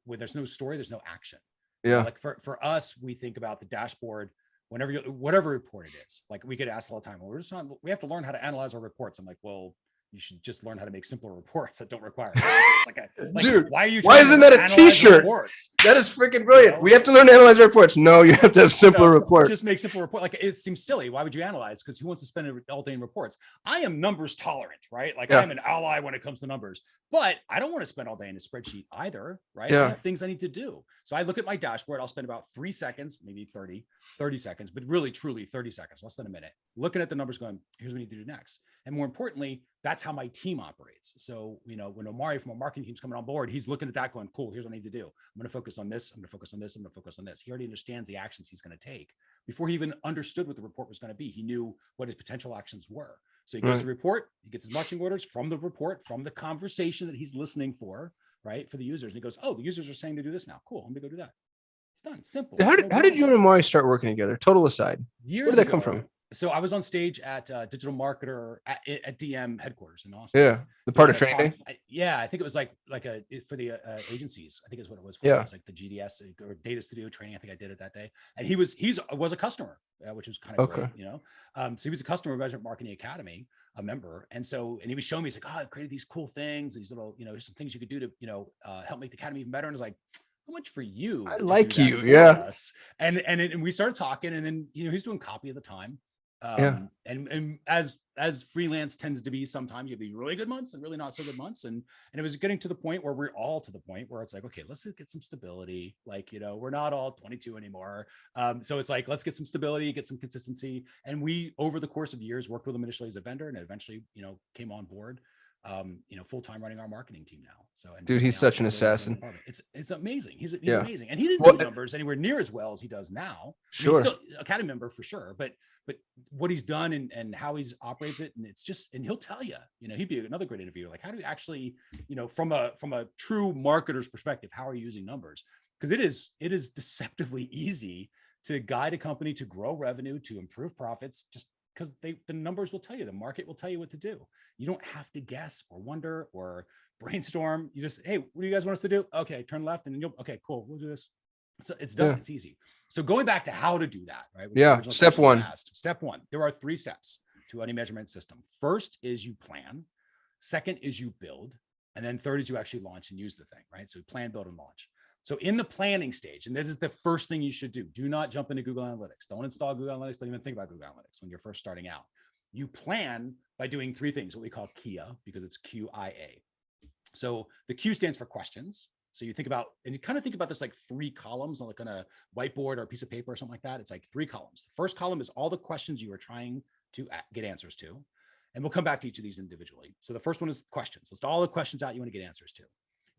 where there's no story, there's no action. Yeah. Like for us, we think about the dashboard, whatever report it is. Like we get asked all the time, well, we have to learn how to analyze our reports. I'm like, well, you should just learn how to make simpler reports that don't require dude, why isn't that a t-shirt? That is freaking brilliant. We have to learn to analyze reports. No, you have to have simpler reports. Just make simple report. Like, it seems silly. Why would you analyze? Because who wants to spend all day in reports? I am numbers tolerant, right? Like I'm an ally when it comes to numbers, but I don't want to spend all day in a spreadsheet either, right? I have things I need to do. So I look at my dashboard. I'll spend about 3 seconds, maybe 30 seconds, but really truly 30 seconds, less than a minute, looking at the numbers going, here's what we need to do next. And more importantly, that's how my team operates. So, when Omari from our marketing team's coming on board, he's looking at that going, cool, here's what I need to do. I'm going to focus on this. I'm going to focus on this. I'm going to focus on this. He already understands the actions he's going to take before he even understood what the report was going to be. He knew what his potential actions were. So he goes to the report, he gets his marching orders from the report, from the conversation that he's listening for, right? For the users. And he goes, oh, the users are saying to do this now. Cool. I'm going to go do that. It's done. Simple. How did you and Omari start working together? Total aside. Where did that come from? So I was on stage at Digital Marketer at DM headquarters in Austin. Yeah, the part of training. I think it was like for the agencies. I think is what it was. Yeah, it was like the GDS or Data Studio training. I think I did it that day. And he was a customer, which was kind of great, So he was a customer of Measurement Marketing Academy, a member, and he was showing me. He's like, oh, I've created these cool things, these little, some things you could do to help make the academy even better. And I was like, how much for you? I like you, yeah. Us. And we started talking, and then he's doing copy at the time. And as freelance tends to be, sometimes you have these really good months and really not so good months. And it was getting to the point where we're all to the point where it's like, okay, let's get some stability. Like, we're not all 22 anymore. So it's like, let's get some stability, get some consistency. And we, over the course of years, worked with them initially as a vendor and eventually, came on board, full-time running our marketing team now. So, and dude, he's such an assassin. It's amazing. He's amazing. And he didn't do numbers anywhere near as well as he does now. Sure. I mean, he's still Academy member for sure, but what he's done and how he's operates it, and it's just, and he'll tell you, he'd be another great interviewer. Like, how do you actually, from a true marketer's perspective, how are you using numbers? Because it is deceptively easy to guide a company to grow revenue, to improve profits, just because the numbers will tell you, the market will tell you what to do. You don't have to guess or wonder or brainstorm. You just, hey, what do you guys want us to do? Okay, turn left, and then okay, cool, we'll do this. So it's done. Yeah. It's easy. So going back to how to do that, right? Step one. Step one. There are 3 steps to any measurement system. First is you plan. Second is you build. And then third is you actually launch and use the thing, right? So plan, build, and launch. So in the planning stage, and this is the first thing you should do not jump into Google Analytics. Don't install Google Analytics. Don't even think about Google Analytics when you're first starting out. You plan by doing 3 things, what we call QIA, because it's QIA. So the Q stands for questions. So you think about, and you kind of think about this like 3 columns on like on a whiteboard or a piece of paper or something like that. It's like 3 columns. The first column is all the questions you are trying to get answers to. And we'll come back to each of these individually. So the first one is questions. List all the questions out you want to get answers to.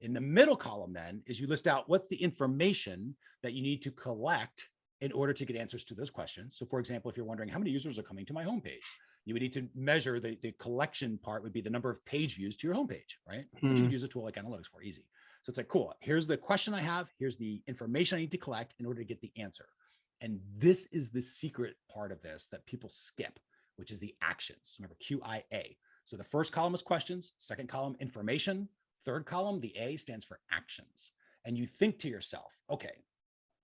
In the middle column then is you list out what's the information that you need to collect in order to get answers to those questions. So for example, if you're wondering how many users are coming to my homepage, you would need to measure the collection part would be the number of page views to your homepage, right? Which you could use a tool like Analytics for, easy. So it's like, cool, here's the question I have. Here's the information I need to collect in order to get the answer. And this is the secret part of this that people skip, which is the actions. Remember, QIA. So the first column is questions, second column, information, third column, the A stands for actions. And you think to yourself, okay,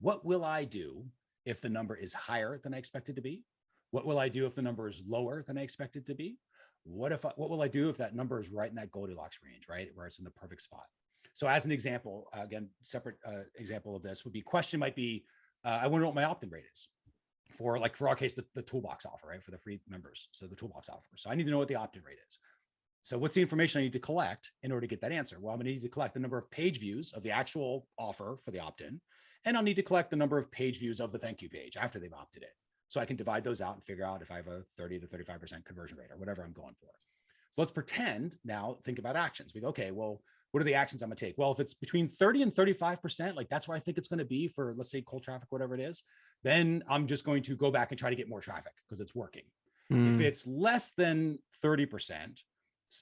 what will I do if the number is higher than I expect it to be? What will I do if the number is lower than I expect it to be? What will I do if that number is right in that Goldilocks range, right? Where it's in the perfect spot. So as an example, again, separate example of this would be, question might be, I want to know what my opt-in rate is for our case, the toolbox offer, right? For the free members. So the toolbox offer. So I need to know what the opt-in rate is. So what's the information I need to collect in order to get that answer? Well, I'm going to need to collect the number of page views of the actual offer for the opt-in, and I'll need to collect the number of page views of the thank you page after they've opted in. So I can divide those out and figure out if I have a 30 to 35% conversion rate or whatever I'm going for. So let's pretend now, think about actions. We go, okay, well, what are the actions I'm gonna take? Well, if it's between 30 and 35%, like that's where I think it's gonna be for, let's say, cold traffic, whatever it is, then I'm just going to go back and try to get more traffic because it's working. If it's less than 30%,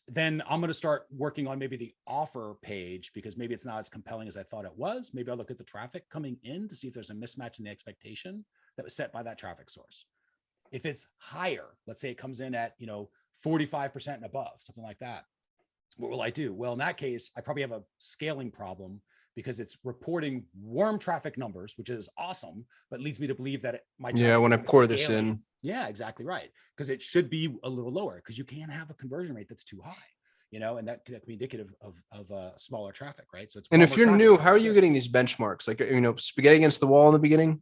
then I'm gonna start working on maybe the offer page because maybe it's not as compelling as I thought it was. Maybe I'll look at the traffic coming in to see if there's a mismatch in the expectation that was set by that traffic source. If it's higher, let's say it comes in at 45% and above, something like that, what will I do? Well, in that case, I probably have a scaling problem because it's reporting warm traffic numbers, which is awesome, but leads me to believe that when I pour this in. Yeah, exactly right. Because it should be a little lower because you can't have a conversion rate that's too high, and that could be indicative of smaller traffic, right? So it's, and if you're new, how are you getting these benchmarks? Like, spaghetti against the wall in the beginning?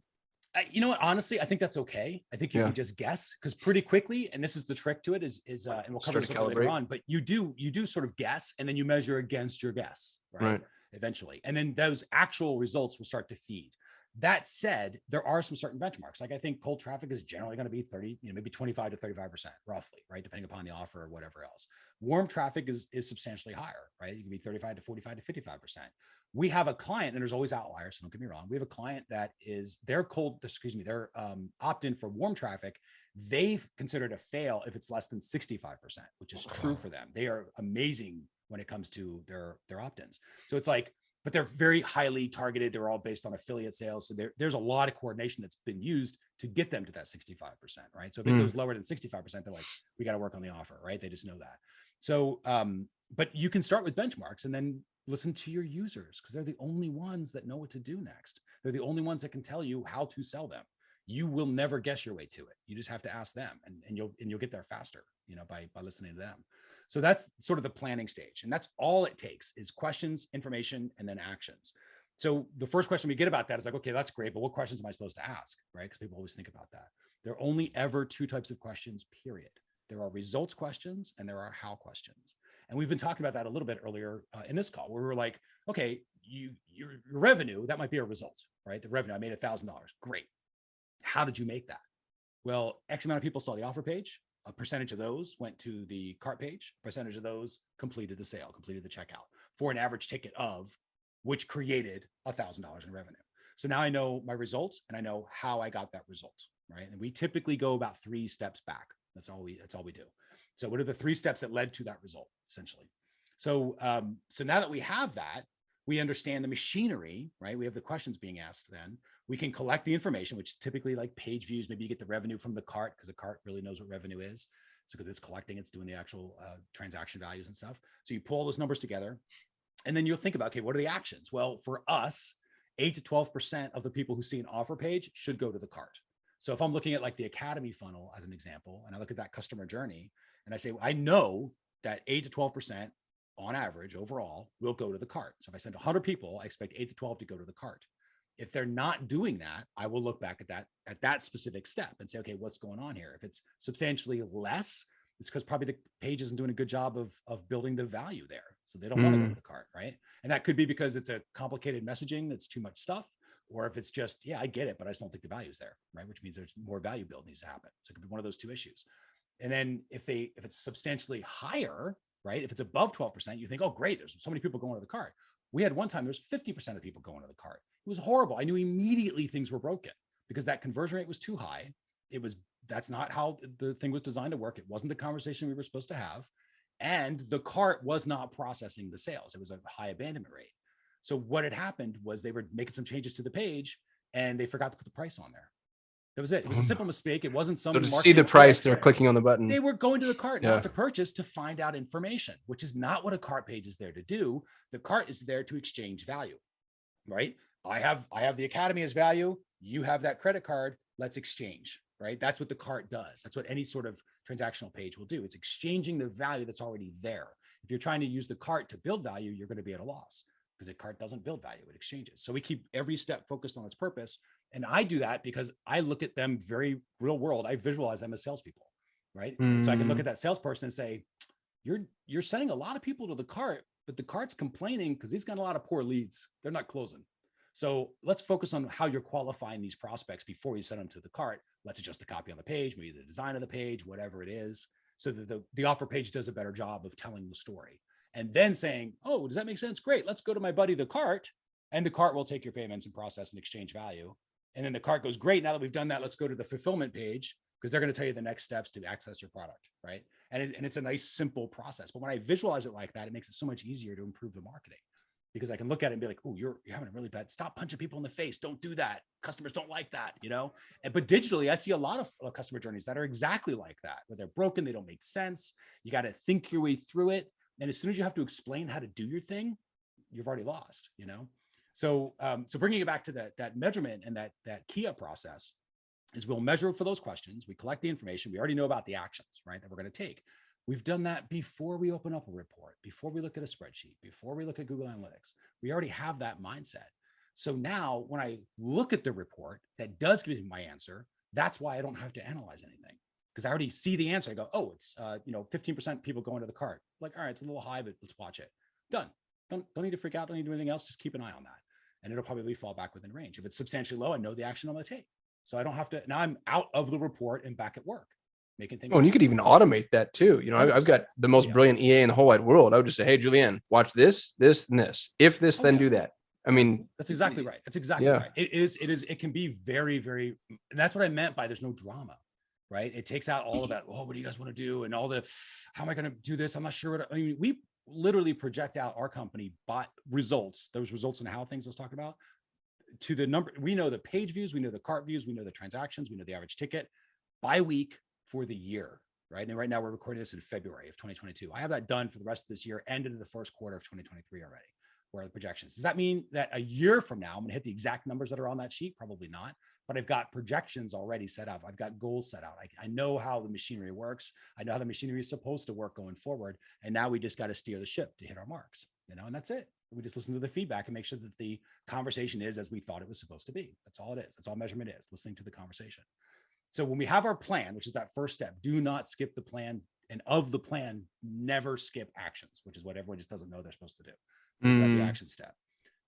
You know what? Honestly, I think that's okay. I think you can just guess because pretty quickly, and this is the trick to it, is and we'll cover this later on. But you do sort of guess, and then you measure against your guess, right? Eventually, and then those actual results will start to feed. That said, there are some certain benchmarks. Like I think cold traffic is generally going to be 30, maybe 25 to 35%, roughly, right? Depending upon the offer or whatever else. Warm traffic is substantially higher, right? You can be 35 to 45 to 55%. We have a client, and there's always outliers, so don't get me wrong. We have a client that is their opt-in for warm traffic. They've considered a fail if it's less than 65%, which is true for them. They are amazing when it comes to their opt-ins. So it's like, but they're very highly targeted. They're all based on affiliate sales. So there's a lot of coordination that's been used to get them to that 65%, right? So if it goes lower than 65%, they're like, we got to work on the offer, right? They just know that. So, but you can start with benchmarks and then listen to your users because they're the only ones that know what to do next. They're the only ones that can tell you how to sell them. You will never guess your way to it. You just have to ask them, and you'll get there faster, by listening to them. So that's sort of the planning stage, and that's all it takes is questions, information, and then actions. So the first question we get about that is like, okay, that's great, but what questions am I supposed to ask, right? Because people always think about that. There are only ever two types of questions, period. There are results questions and there are how questions. And we've been talking about that a little bit earlier in this call, where we were like, okay, your revenue, that might be a result, right? The revenue, I made $1,000. Great. How did you make that? Well, X amount of people saw the offer page. A percentage of those went to the cart page. A percentage of those completed the sale, completed the checkout for an average ticket of, which created $1,000 in revenue. So now I know my results and I know how I got that result, right? And we typically go about 3 steps back. That's all we do. So what are the 3 steps that led to that result, essentially? So, so now that we have that, we understand the machinery, right? We have the questions being asked then. We can collect the information, which is typically like page views. Maybe you get the revenue from the cart because the cart really knows what revenue is. So because it's collecting, it's doing the actual transaction values and stuff. So you pull all those numbers together and then you'll think about, okay, what are the actions? Well, for us, 8 to 12% of the people who see an offer page should go to the cart. So if I'm looking at like the Academy funnel as an example, and I look at that customer journey and I say, I know that 8 to 12% on average overall will go to the cart. So if I send 100 people, I expect 8 to 12 to go to the cart. If they're not doing that, I will look back at that specific step and say, okay, what's going on here? If it's substantially less, it's because probably the page isn't doing a good job of building the value there. So they don't want to go to the cart, right? And that could be because it's a complicated messaging that's too much stuff, or if it's just, yeah, I get it, but I just don't think the value is there, right? Which means there's more value build needs to happen. So it could be one of those 2 issues. And then if it's substantially higher, right? If it's above 12%, you think, oh, great, there's so many people going to the cart. We had one time, there was 50% of the people going to the cart. It was horrible. I knew immediately things were broken because that conversion rate was too high. That's not how the thing was designed to work. It wasn't the conversation we were supposed to have. And the cart was not processing the sales. It was a high abandonment rate. So what had happened was they were making some changes to the page and they forgot to put the price on there. That was it. It was a simple mistake. It wasn't some. So to see the price, they're clicking on the button. They were going to the cart, not to purchase, to find out information, which is not what a cart page is there to do. The cart is there to exchange value, right? I have the Academy as value. You have that credit card. Let's exchange, right? That's what the cart does. That's what any sort of transactional page will do. It's exchanging the value that's already there. If you're trying to use the cart to build value, you're going to be at a loss because the cart doesn't build value, it exchanges. So we keep every step focused on its purpose. And I do that because I look at them very real world. I visualize them as salespeople, right? So I can look at that salesperson and say, you're sending a lot of people to the cart, but the cart's complaining because he's got a lot of poor leads. They're not closing. So let's focus on how you're qualifying these prospects before you send them to the cart. Let's adjust the copy on the page, maybe the design of the page, whatever it is, so that the offer page does a better job of telling the story. And then saying, oh, does that make sense? Great. Let's go to my buddy, the cart, and the cart will take your payments and process and exchange value. And then the cart goes, great. Now that we've done that, let's go to the fulfillment page because they're going to tell you the next steps to access your product, right? And it's a nice, simple process. But when I visualize it like that, it makes it so much easier to improve the marketing because I can look at it and be like, oh, you're having a really bad, stop punching people in the face. Don't do that. Customers don't like that, you know? But digitally, I see a lot of customer journeys that are exactly like that, where they're broken, they don't make sense. You got to think your way through it. And as soon as you have to explain how to do your thing, you've already lost, you know? So, so bringing it back to that measurement and that Kia process is we'll measure for those questions. We collect the information. We already know about the actions, right, that we're going to take. We've done that before we open up a report, before we look at a spreadsheet, before we look at Google Analytics. We already have that mindset. So now when I look at the report that does give me my answer, that's why I don't have to analyze anything because I already see the answer. I go, oh, it's 15% people going to the cart. Like, all right, it's a little high, but let's watch it. Done. Don't need to freak out. Don't need to do anything else. Just keep an eye on that. And it'll probably fall back within range. If it's substantially low, I know the action I'm going to take. So I don't have to, now I'm out of the report and back at work, making things. Oh, and you could even automate that too. You know, I've got the most brilliant EA in the whole wide world. I would just say, hey, Julianne, watch this, this, and this. If this, then do that. I mean, that's exactly right. That's exactly right. It can be very, very, and that's what I meant by there's no drama, right? It takes out all of that. Oh, what do you guys want to do? And all the, how am I going to do this? I'm not sure what, I mean, we literally project out our company by results, those results and how things I was talking about to the number. We know the page views, we know the cart views, we know the transactions, we know the average ticket by week for the year, right? And right now we're recording this in February of 2022. I have that done for the rest of this year and into the first quarter of 2023 already. Where are the projections? Does that mean that a year from now, I'm gonna hit the exact numbers that are on that sheet? Probably not, but I've got projections already set up. I've got goals set out. I know how the machinery works. I know how the machinery is supposed to work going forward. And now we just got to steer the ship to hit our marks, you know, and that's it. We just listen to the feedback and make sure that the conversation is as we thought it was supposed to be. That's all it is. That's all measurement is, listening to the conversation. So when we have our plan, which is that first step, do not skip the plan. And of the plan, never skip actions, which is what everyone just doesn't know they're supposed to do. Figure out the action step.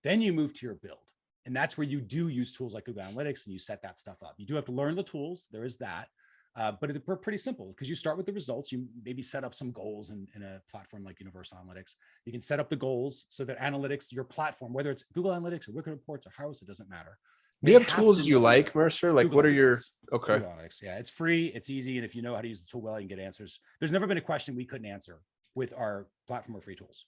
Then you move to your build. And that's where you do use tools like Google Analytics and you set that stuff up. You do have to learn the tools. There is that. But it's pretty simple because you start with the results. You maybe set up some goals in a platform like Universal Analytics. You can set up the goals so that analytics, your platform, whether it's Google Analytics or Wicked Reports or House, it doesn't matter. Do you have tools you like, Mercer? Like Google what are your, Analytics. okay. Google Analytics. Yeah, it's free. It's easy. And if you know how to use the tool well, you can get answers. There's never been a question we couldn't answer with our platform or free tools.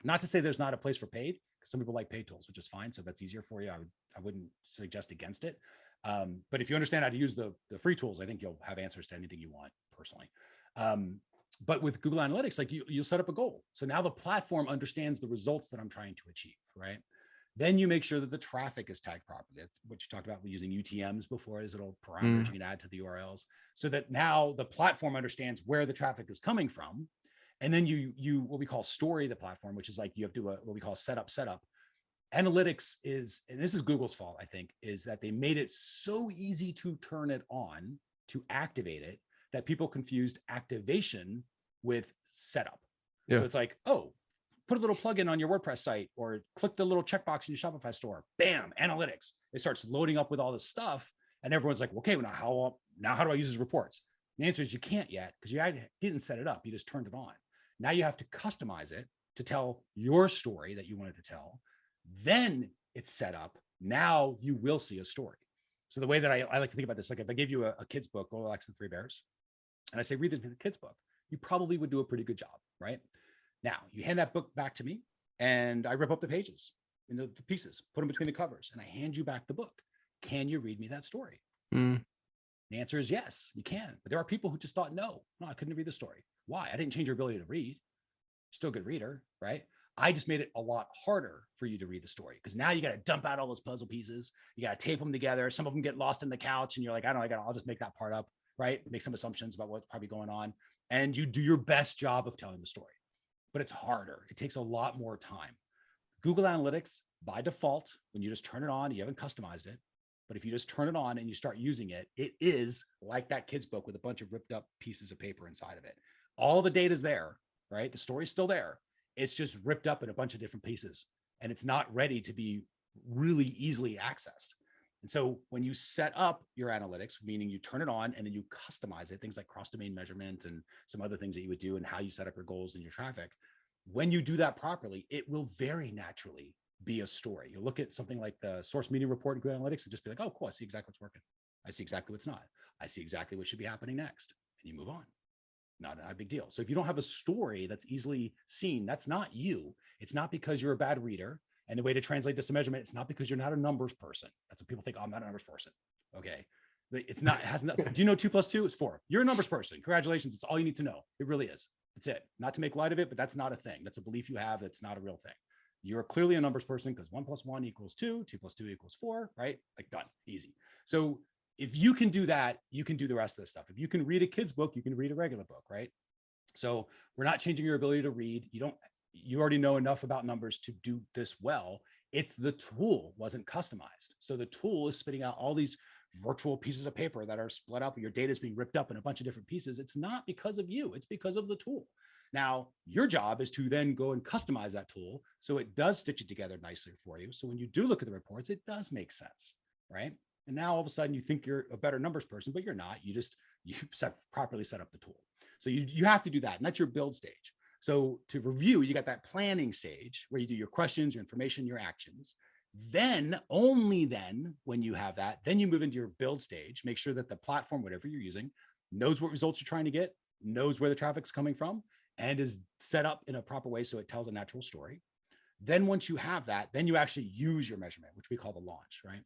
Not to say there's not a place for paid, because some people like paid tools, which is fine. So if that's easier for you, I wouldn't suggest against it. But if you understand how to use the free tools, I think you'll have answers to anything you want personally. But with Google Analytics, like you'll set up a goal. So now the platform understands the results that I'm trying to achieve, right? Then you make sure that the traffic is tagged properly. That's what you talked about using UTMs before, as little parameters you can add to the URLs, so that now the platform understands where the traffic is coming from. And then you what we call story the platform, which is like you have to do what we call setup. Analytics is, and this is Google's fault, I think, is that they made it so easy to turn it on, to activate it, that people confused activation with setup. Yeah. So it's like, oh, put a little plugin on your WordPress site or click the little checkbox in your Shopify store. Bam, analytics. It starts loading up with all this stuff. And everyone's like, okay, well, now how do I use these reports? And the answer is you can't yet because you didn't set it up. You just turned it on. Now you have to customize it to tell your story that you wanted to tell. Then it's set up. Now you will see a story. So the way that I like to think about this, like if I gave you a kid's book, Alex and the Three Bears, and I say, read the kid's book, you probably would do a pretty good job, right? Now you hand that book back to me and I rip up the pages in the pieces, put them between the covers, and I hand you back the book. Can you read me that story? The answer is yes, you can. But there are people who just thought, no, I couldn't read the story. Why? I didn't change your ability to read. Still a good reader, right? I just made it a lot harder for you to read the story because now you got to dump out all those puzzle pieces. You got to tape them together. Some of them get lost in the couch and you're like, I'll just make that part up, right? Make some assumptions about what's probably going on. And you do your best job of telling the story, but it's harder. It takes a lot more time. Google Analytics by default, when you just turn it on, you haven't customized it, but if you just turn it on and you start using it, it is like that kid's book with a bunch of ripped up pieces of paper inside of it. All the data's there, right? The story's still there. It's just ripped up in a bunch of different pieces and it's not ready to be really easily accessed. And so when you set up your analytics, meaning you turn it on and then you customize it, things like cross-domain measurement and some other things that you would do and how you set up your goals and your traffic, when you do that properly, it will very naturally be a story. You'll look at something like the source media report in Google Analytics and just be like, oh, cool, I see exactly what's working. I see exactly what's not. I see exactly what should be happening next. And you move on. Not a big deal. So if you don't have a story that's easily seen, that's not you. It's not because you're a bad reader. And the way to translate this to measurement, it's not because you're not a numbers person. That's what people think. Oh, I'm not a numbers person. Okay. It's not, it has nothing. Do you know 2 + 2 is 4? You're a numbers person. Congratulations. It's all you need to know. It really is. That's it. Not to make light of it, but that's not a thing. That's a belief you have. That's not a real thing. You're clearly a numbers person because 1 + 1 = 2, 2 + 2 = 4, right? Like done, easy. So if you can do that, you can do the rest of the stuff. If you can read a kid's book, you can read a regular book, right? So we're not changing your ability to read. You already know enough about numbers to do this well. It's the tool wasn't customized. So the tool is spitting out all these virtual pieces of paper that are split up. Your data is being ripped up in a bunch of different pieces. It's not because of you. It's because of the tool. Now, your job is to then go and customize that tool so it does stitch it together nicely for you. So when you do look at the reports, it does make sense, right? And now all of a sudden you think you're a better numbers person, but you're not. You properly set up the tool. So you have to do that. And that's your build stage. So to review, you got that planning stage where you do your questions, your information, your actions. Then, only then, when you have that, then you move into your build stage, make sure that the platform, whatever you're using, knows what results you're trying to get, knows where the traffic's coming from, and is set up in a proper way so it tells a natural story. Then once you have that, then you actually use your measurement, which we call the launch, right?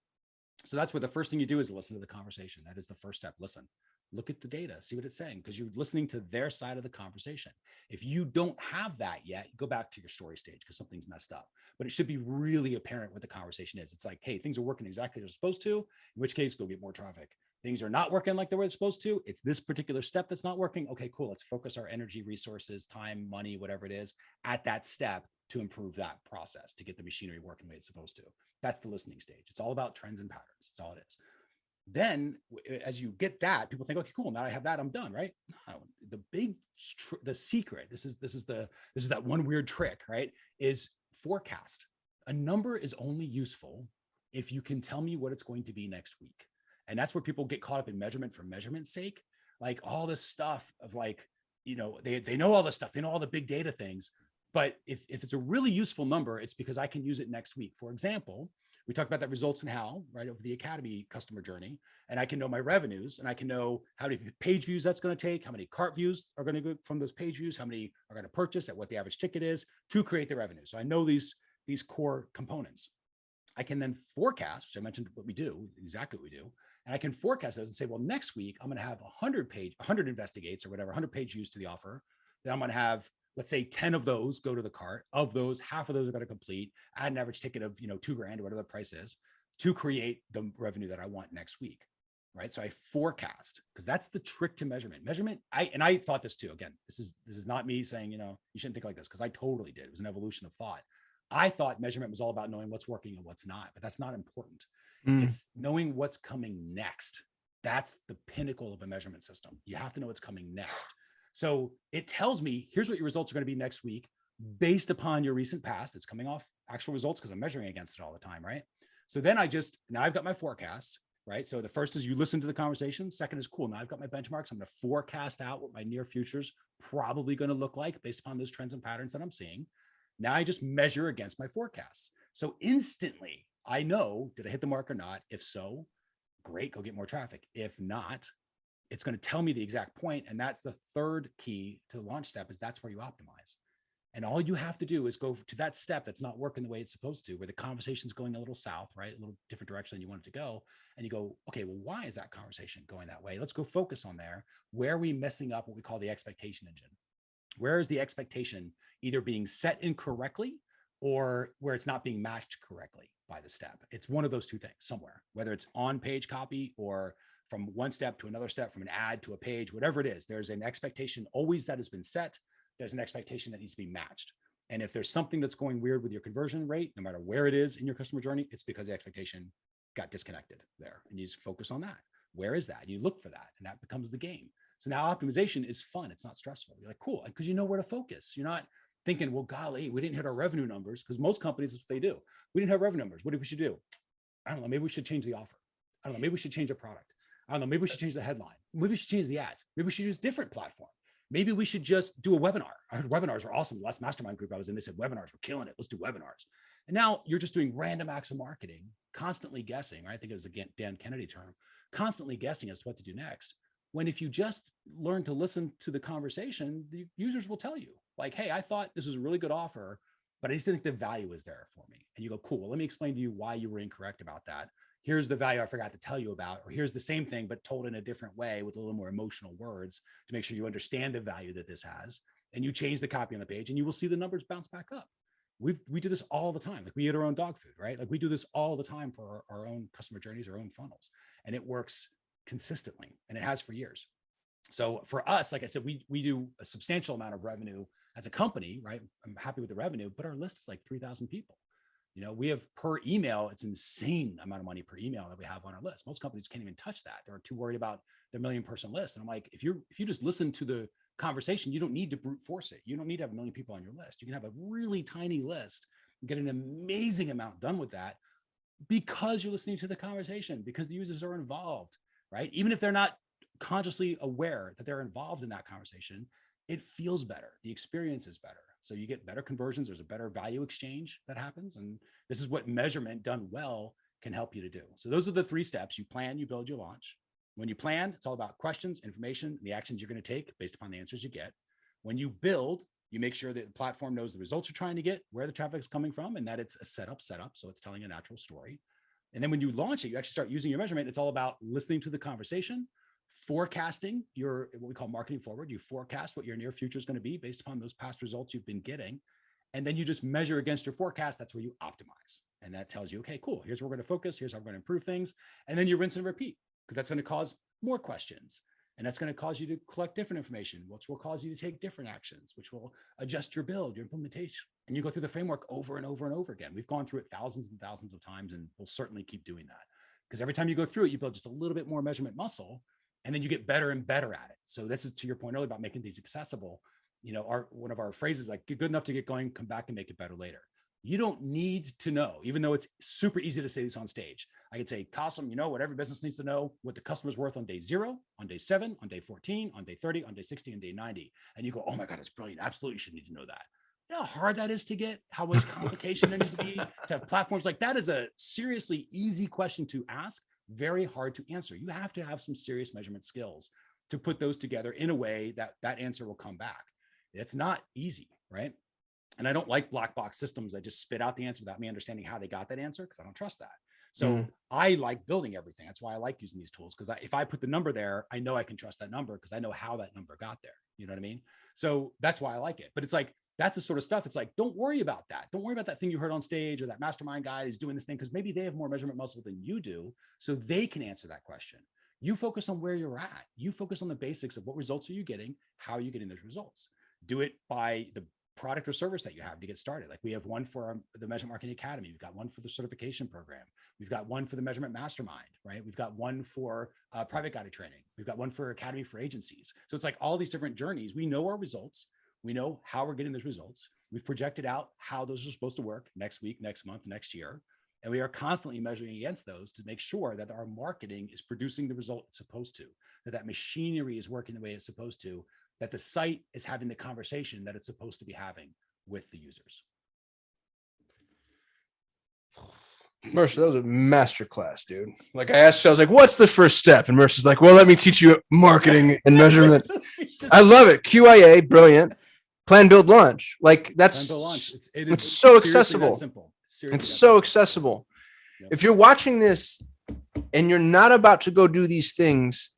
So that's where the first thing you do is listen to the conversation. That is the first step. Listen. Look at the data, see what it's saying, because you're listening to their side of the conversation. If you don't have that yet, go back to your story stage because something's messed up. But it should be really apparent what the conversation is. It's like, hey, things are working exactly as they're supposed to, in which case, go get more traffic. Things are not working like they were supposed to. It's this particular step that's not working. Okay, cool. Let's focus our energy, resources, time, money, whatever it is, at that step to improve that process, to get the machinery working the way it's supposed to. That's the listening stage. It's all about trends and patterns. That's all it is. Then as you get that, people think, okay, cool, now I have that, I'm done, right? No, the secret, this is that one weird trick, right? Is forecast. A number is only useful if you can tell me what it's going to be next week. And that's where people get caught up in measurement for measurement's sake. Like all this stuff of like, they know all this stuff, they know all the big data things. But if it's a really useful number, it's because I can use it next week. For example, we talked about that results and how, right, over the Academy customer journey. And I can know my revenues, and I can know how many page views that's going to take, how many cart views are going to go from those page views, how many are going to purchase, at what the average ticket is to create the revenue. So I know these core components. I can then forecast, which I mentioned what we do, exactly what we do. And I can forecast those and say, well, next week I'm going to have 100 investigates or whatever, 100 page views to the offer. Then I'm going to have, let's say 10 of those go to the cart. Of those, half of those are going to complete at an average ticket of, $2,000 or whatever the price is, to create the revenue that I want next week. Right. So I forecast, because that's the trick to measurement. I thought this too. Again, this is not me saying, you shouldn't think like this, because I totally did. It was an evolution of thought. I thought measurement was all about knowing what's working and what's not, but that's not important. It's knowing what's coming next. That's the pinnacle of a measurement system. You have to know what's coming next. So it tells me, here's what your results are going to be next week based upon your recent past. It's coming off actual results because I'm measuring against it all the time, right? So then now I've got my forecast, right? So the first is you listen to the conversation. Second is, cool, now I've got my benchmarks. I'm going to forecast out what my near future's probably going to look like based upon those trends and patterns that I'm seeing. Now I just measure against my forecasts. So instantly I know, did I hit the mark or not? If so, great, go get more traffic. If not, it's going to tell me the exact point. And that's the third key to the launch step, is that's where you optimize. And all you have to do is go to that step that's not working the way it's supposed to, where the conversation's going a little south, right? A little different direction than you want it to go. And you go, okay, well, why is that conversation going that way? Let's go focus on there. Where are we messing up what we call the expectation engine? Where is the expectation either being set incorrectly or where it's not being matched correctly by the step? It's one of those two things somewhere, whether it's on page copy or from one step to another step, from an ad to a page, whatever it is, there's an expectation always that has been set. There's an expectation that needs to be matched. And if there's something that's going weird with your conversion rate, no matter where it is in your customer journey, it's because the expectation got disconnected there. And you just focus on that. Where is that? And you look for that, and that becomes the game. So now optimization is fun. It's not stressful. You're like, cool, because you know where to focus. You're not thinking, well, golly, we didn't hit our revenue numbers, because most companies, that's what they do. We didn't have revenue numbers. What do we should do? I don't know. Maybe we should change the offer. I don't know. Maybe we should change the product. I don't know. Maybe we should change the headline. Maybe we should change the ads. Maybe we should use different platform. Maybe we should just do a webinar. I heard webinars are awesome. The last mastermind group I was in, they said webinars were killing it. Let's do webinars. And now you're just doing random acts of marketing, constantly guessing, right? I think it was a Dan Kennedy term, constantly guessing as to what to do next. When if you just learn to listen to the conversation, the users will tell you, like, hey, I thought this was a really good offer, but I just didn't think the value was there for me. And you go, cool, well, let me explain to you why you were incorrect about that. Here's the value I forgot to tell you about, or here's the same thing, but told in a different way with a little more emotional words to make sure you understand the value that this has. And you change the copy on the page and you will see the numbers bounce back up. We do this all the time. Like, we eat our own dog food, right? Like, we do this all the time for our own customer journeys, our own funnels, and it works consistently, and it has for years. So for us, like I said, we do a substantial amount of revenue as a company, right? I'm happy with the revenue, but our list is like 3,000 people. We have per email, it's insane amount of money per email that we have on our list. Most companies can't even touch that. They're too worried about their million-person list. And I'm like, if you just listen to the conversation, you don't need to brute force it. You don't need to have 1 million people on your list. You can have a really tiny list and get an amazing amount done with that, because you're listening to the conversation, because the users are involved, right? Even if they're not consciously aware that they're involved in that conversation, it feels better. The experience is better. So you get better conversions. There's a better value exchange that happens. And this is what measurement done well can help you to do. So those are the 3 steps. You plan, you build, you launch. When you plan, it's all about questions, information, and the actions you're going to take based upon the answers you get. When you build, you make sure that the platform knows the results you're trying to get, where the traffic is coming from, and that it's a setup. So it's telling a natural story. And then when you launch it, you actually start using your measurement. It's all about listening to the conversation, forecasting your, what we call marketing forward. You forecast what your near future is going to be based upon those past results you've been getting. And then you just measure against your forecast. That's where you optimize. And that tells you, okay, cool, here's where we're going to focus. Here's how we're going to improve things. And then you rinse and repeat, because that's going to cause more questions. And that's going to cause you to collect different information, which will cause you to take different actions, which will adjust your build, your implementation. And you go through the framework over and over and over again. We've gone through it thousands and thousands of times, and we'll certainly keep doing that. because every time you go through it, you build just a little bit more measurement muscle, and then you get better and better at it. So this is to your point earlier about making these accessible. One of our phrases, like, get good enough to get going, come back and make it better later. You don't need to know, even though it's super easy to say this on stage. I could say, Kasim, what every business needs to know, what the customer's worth on day 0, on day 7, on day 14, on day 30, on day 60, and day 90. And you go, oh my God, it's brilliant. Absolutely, you should need to know that. You know how hard that is to get, how much complication there needs to be to have platforms like that. Is a seriously easy question to ask, very hard to answer. You have to have some serious measurement skills to put those together in a way that that answer will come back. It's not easy, right? And I don't like black box systems that just spit out the answer without me understanding how they got that answer, because I don't trust that. So I like building everything. That's why I like using these tools, because if I put the number there, I know I can trust that number because I know how that number got there. You know what I mean? So that's why I like it. But it's like, that's the sort of stuff. It's like, don't worry about that. Don't worry about that thing you heard on stage or that mastermind guy who's doing this thing, because maybe they have more measurement muscle than you do, so they can answer that question. You focus on where you're at. You focus on the basics of what results are you getting, how are you getting those results. Do it by the product or service that you have to get started. Like, we have one for the Measurement Marketing Academy. We've got one for the certification program. We've got one for the Measurement Mastermind, right? We've got one for private guided training. We've got one for Academy for agencies. So it's like all these different journeys. We know our results. We know how we're getting those results. We've projected out how those are supposed to work next week, next month, next year. And we are constantly measuring against those to make sure that our marketing is producing the result it's supposed to, that machinery is working the way it's supposed to, that the site is having the conversation that it's supposed to be having with the users. Mercer, that was a masterclass, dude. Like, I asked you, I was like, what's the first step? And Mercer's like, well, let me teach you marketing and measurement. I love it. QIA, brilliant. Plan, build, launch. Like, that's it's so accessible. Simple. It's so accessible. Yep. If you're watching this and you're not about to go do these things,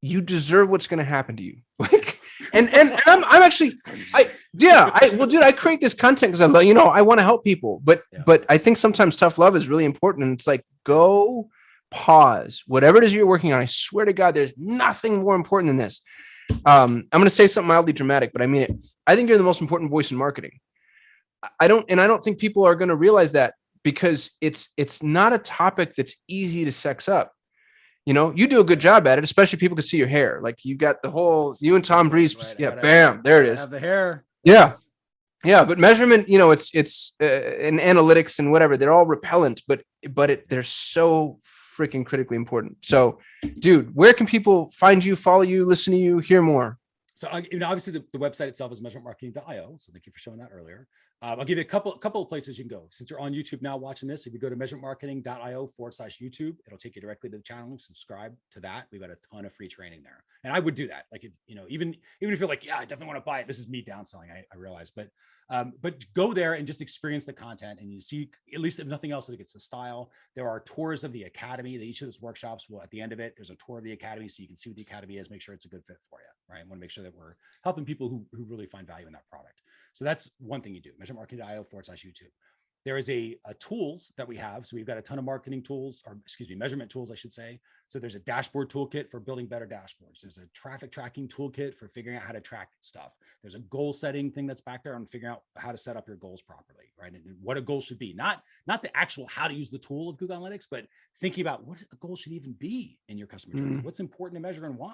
you deserve what's going to happen to you. Like, and I'm actually, dude, I create this content because I want to help people, but I think sometimes tough love is really important. And it's like, go pause, whatever it is you're working on. I swear to God, there's nothing more important than this. I'm going to say something mildly dramatic, but I mean it. I think you're the most important voice in marketing. I don't think people are going to realize that, because it's not a topic that's easy to sex up. You do a good job at it, especially people can see your hair. Like, you got the whole, you and Tom Breeze. Right, bam, there it is. Have the hair. Yeah. But measurement, it's in analytics and whatever, they're all repellent, but they're so freaking critically important. So, dude, where can people find you, follow you, listen to you, hear more? So, obviously the website itself is measurementmarketing.io. So thank you for showing that earlier. I'll give you a couple of places you can go. Since you're on YouTube now watching this, if you go to measurementmarketing.io/YouTube, it'll take you directly to the channel. Subscribe to that. We've got a ton of free training there. And I would do that. Like, if, even if you're like, yeah, I definitely want to buy it. This is me downselling, I realize. But go there and just experience the content, and you see, at least if nothing else, it gets the style. There are tours of the Academy. Each of those workshops will, at the end of it, there's a tour of the Academy, so you can see what the Academy is, make sure it's a good fit for you, right? I want to make sure that we're helping people who really find value in that product. So that's one thing you do, measurementmarketing.io/YouTube. There is a tools that we have. So we've got a ton of marketing tools, or measurement tools, I should say. So there's a dashboard toolkit for building better dashboards. There's a traffic tracking toolkit for figuring out how to track stuff. There's a goal setting thing that's back there on figuring out how to set up your goals properly, right? And what a goal should be, not the actual how to use the tool of Google Analytics, but thinking about what a goal should even be in your customer journey. What's important to measure and why.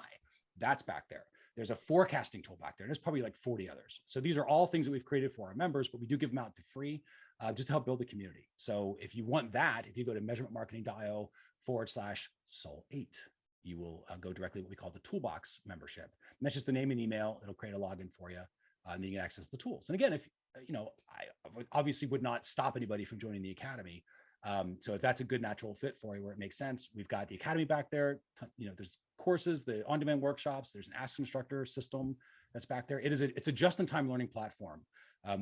That's back there. There's a forecasting tool back there. There's probably like 40 others. So these are all things that we've created for our members, but we do give them out for free just to help build the community. So if you want that, if you go to measurementmarketing.io/soul8, you will go directly to what we call the toolbox membership. And that's just the name and email. It'll create a login for you, and then you can access the tools. And again, if I obviously would not stop anybody from joining the Academy. So if that's a good natural fit for you where it makes sense, we've got the Academy back there. There's courses, the on-demand workshops, there's an Ask Instructor system that's back there. It's a just-in-time learning platform.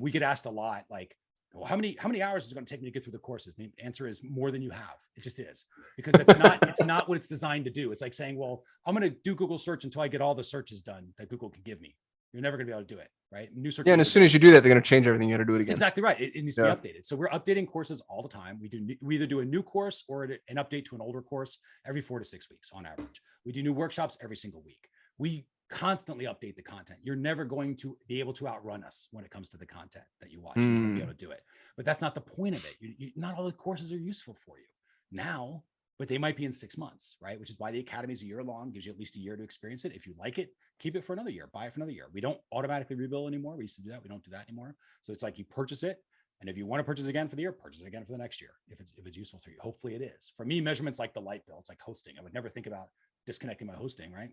We get asked a lot, like, well, how many hours is it going to take me to get through the courses? The answer is more than you have. It just is, because it's not what it's designed to do. It's like saying, well, I'm going to do Google search until I get all the searches done that Google can give me. You're never going to be able to do it, right? New search. Yeah, and as soon as you do that, they're going to change everything. You got to do it again. That's exactly right. It needs to be updated. So we're updating courses all the time. We either do a new course or an update to an older course every 4 to 6 weeks on average. We do new workshops every single week. We constantly update the content. You're never going to be able to outrun us when it comes to the content that you watch. You're going to be able to do it. But that's not the point of it. Not all the courses are useful for you. Now but they might be in 6 months, right? Which is why the academy is a year long, gives you at least a year to experience it. If you like it, keep it for another year, buy it for another year. We don't automatically rebill anymore. We used to do that. We don't do that anymore. So it's like you purchase it. And if you want to purchase again for the year, purchase it again for the next year. If it's useful to you, hopefully it is. For me, measurement's like the light bill. It's like hosting. I would never think about disconnecting my hosting, right?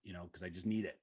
Because I just need it.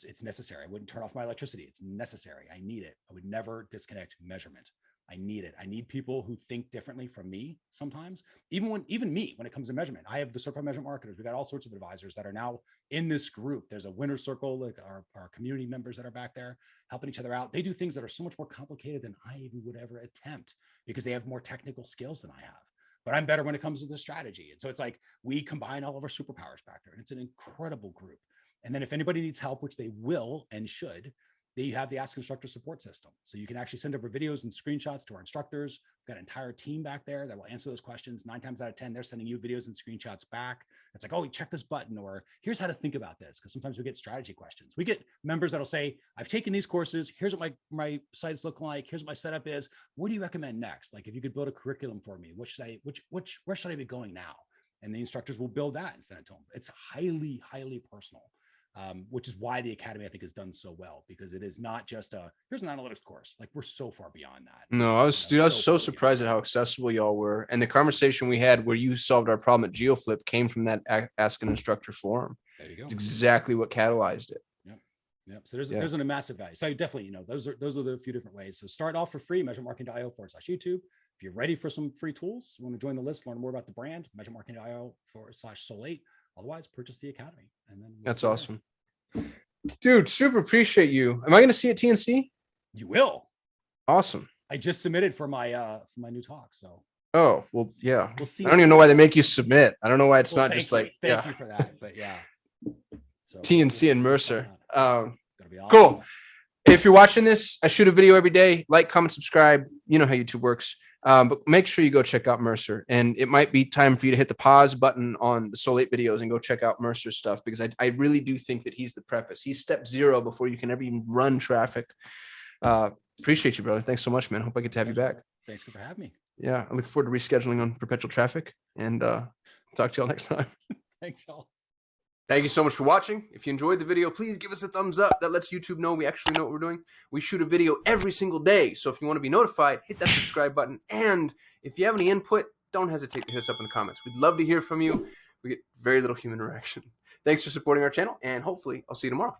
It's necessary. I wouldn't turn off my electricity. It's necessary. I need it. I would never disconnect measurement. I need it. I need people who think differently from me sometimes. Even me, when it comes to measurement, I have the certified measurement marketers. We got all sorts of advisors that are now in this group. There's a winner circle, like our community members that are back there helping each other out. They do things that are so much more complicated than I even would ever attempt because they have more technical skills than I have. But I'm better when it comes to the strategy. And so it's like we combine all of our superpowers back there. And it's an incredible group. And then if anybody needs help, which they will and should, they have the Ask Instructor support system. So you can actually send over videos and screenshots to our instructors. We've got an entire team back there that will answer those questions. 9 times out of 10, they're sending you videos and screenshots back. It's like, oh, check this button, or here's how to think about this. Because sometimes we get strategy questions. We get members that'll say, I've taken these courses. Here's what my sites look like. Here's what my setup is. What do you recommend next? Like if you could build a curriculum for me, where should I be going now? And the instructors will build that and send it to them. It's highly, highly personal. Which is why the academy I think has done so well, because it is not just here's an analytics course. Like we're so far beyond that. No, I was so surprised at how accessible y'all were, and the conversation we had where you solved our problem at GeoFlip came from that Ask an Instructor forum. There you go. It's exactly what catalyzed it. Yep. So there's a massive value. So definitely, those are the few different ways. So start off for free, measuremarketing.io/YouTube. If you're ready for some free tools, you want to join the list, learn more about the brand, measuremarketing.io/Soul8. Otherwise, purchase the academy. And then that's awesome. Dude, super appreciate you. Am I going to see it TNC? You will. Awesome. I just submitted for my new talk. So. Oh, well, yeah. We'll see. I don't even know why they make you submit. I don't know why it's not just like, thank you for that. But yeah. So, TNC and Mercer. Awesome. Cool. If you're watching this, I shoot a video every day. Like, comment, subscribe. You know how YouTube works. But make sure you go check out Mercer. And it might be time for you to hit the pause button on the Soul 8 videos and go check out Mercer's stuff, because I really do think that he's the preface. He's step 0 before you can ever even run traffic. Appreciate you, brother. Thanks so much, man. Hope I get to have you back. Thanks for having me. Yeah, I look forward to rescheduling on perpetual traffic, and talk to y'all next time. Thanks, y'all. Thank you so much for watching. If you enjoyed the video, please give us a thumbs up. That lets YouTube know we actually know what we're doing. We shoot a video every single day, so if you want to be notified, hit that subscribe button. And if you have any input, don't hesitate to hit us up in the comments. We'd love to hear from you. We get very little human interaction. Thanks for supporting our channel, and hopefully I'll see you tomorrow.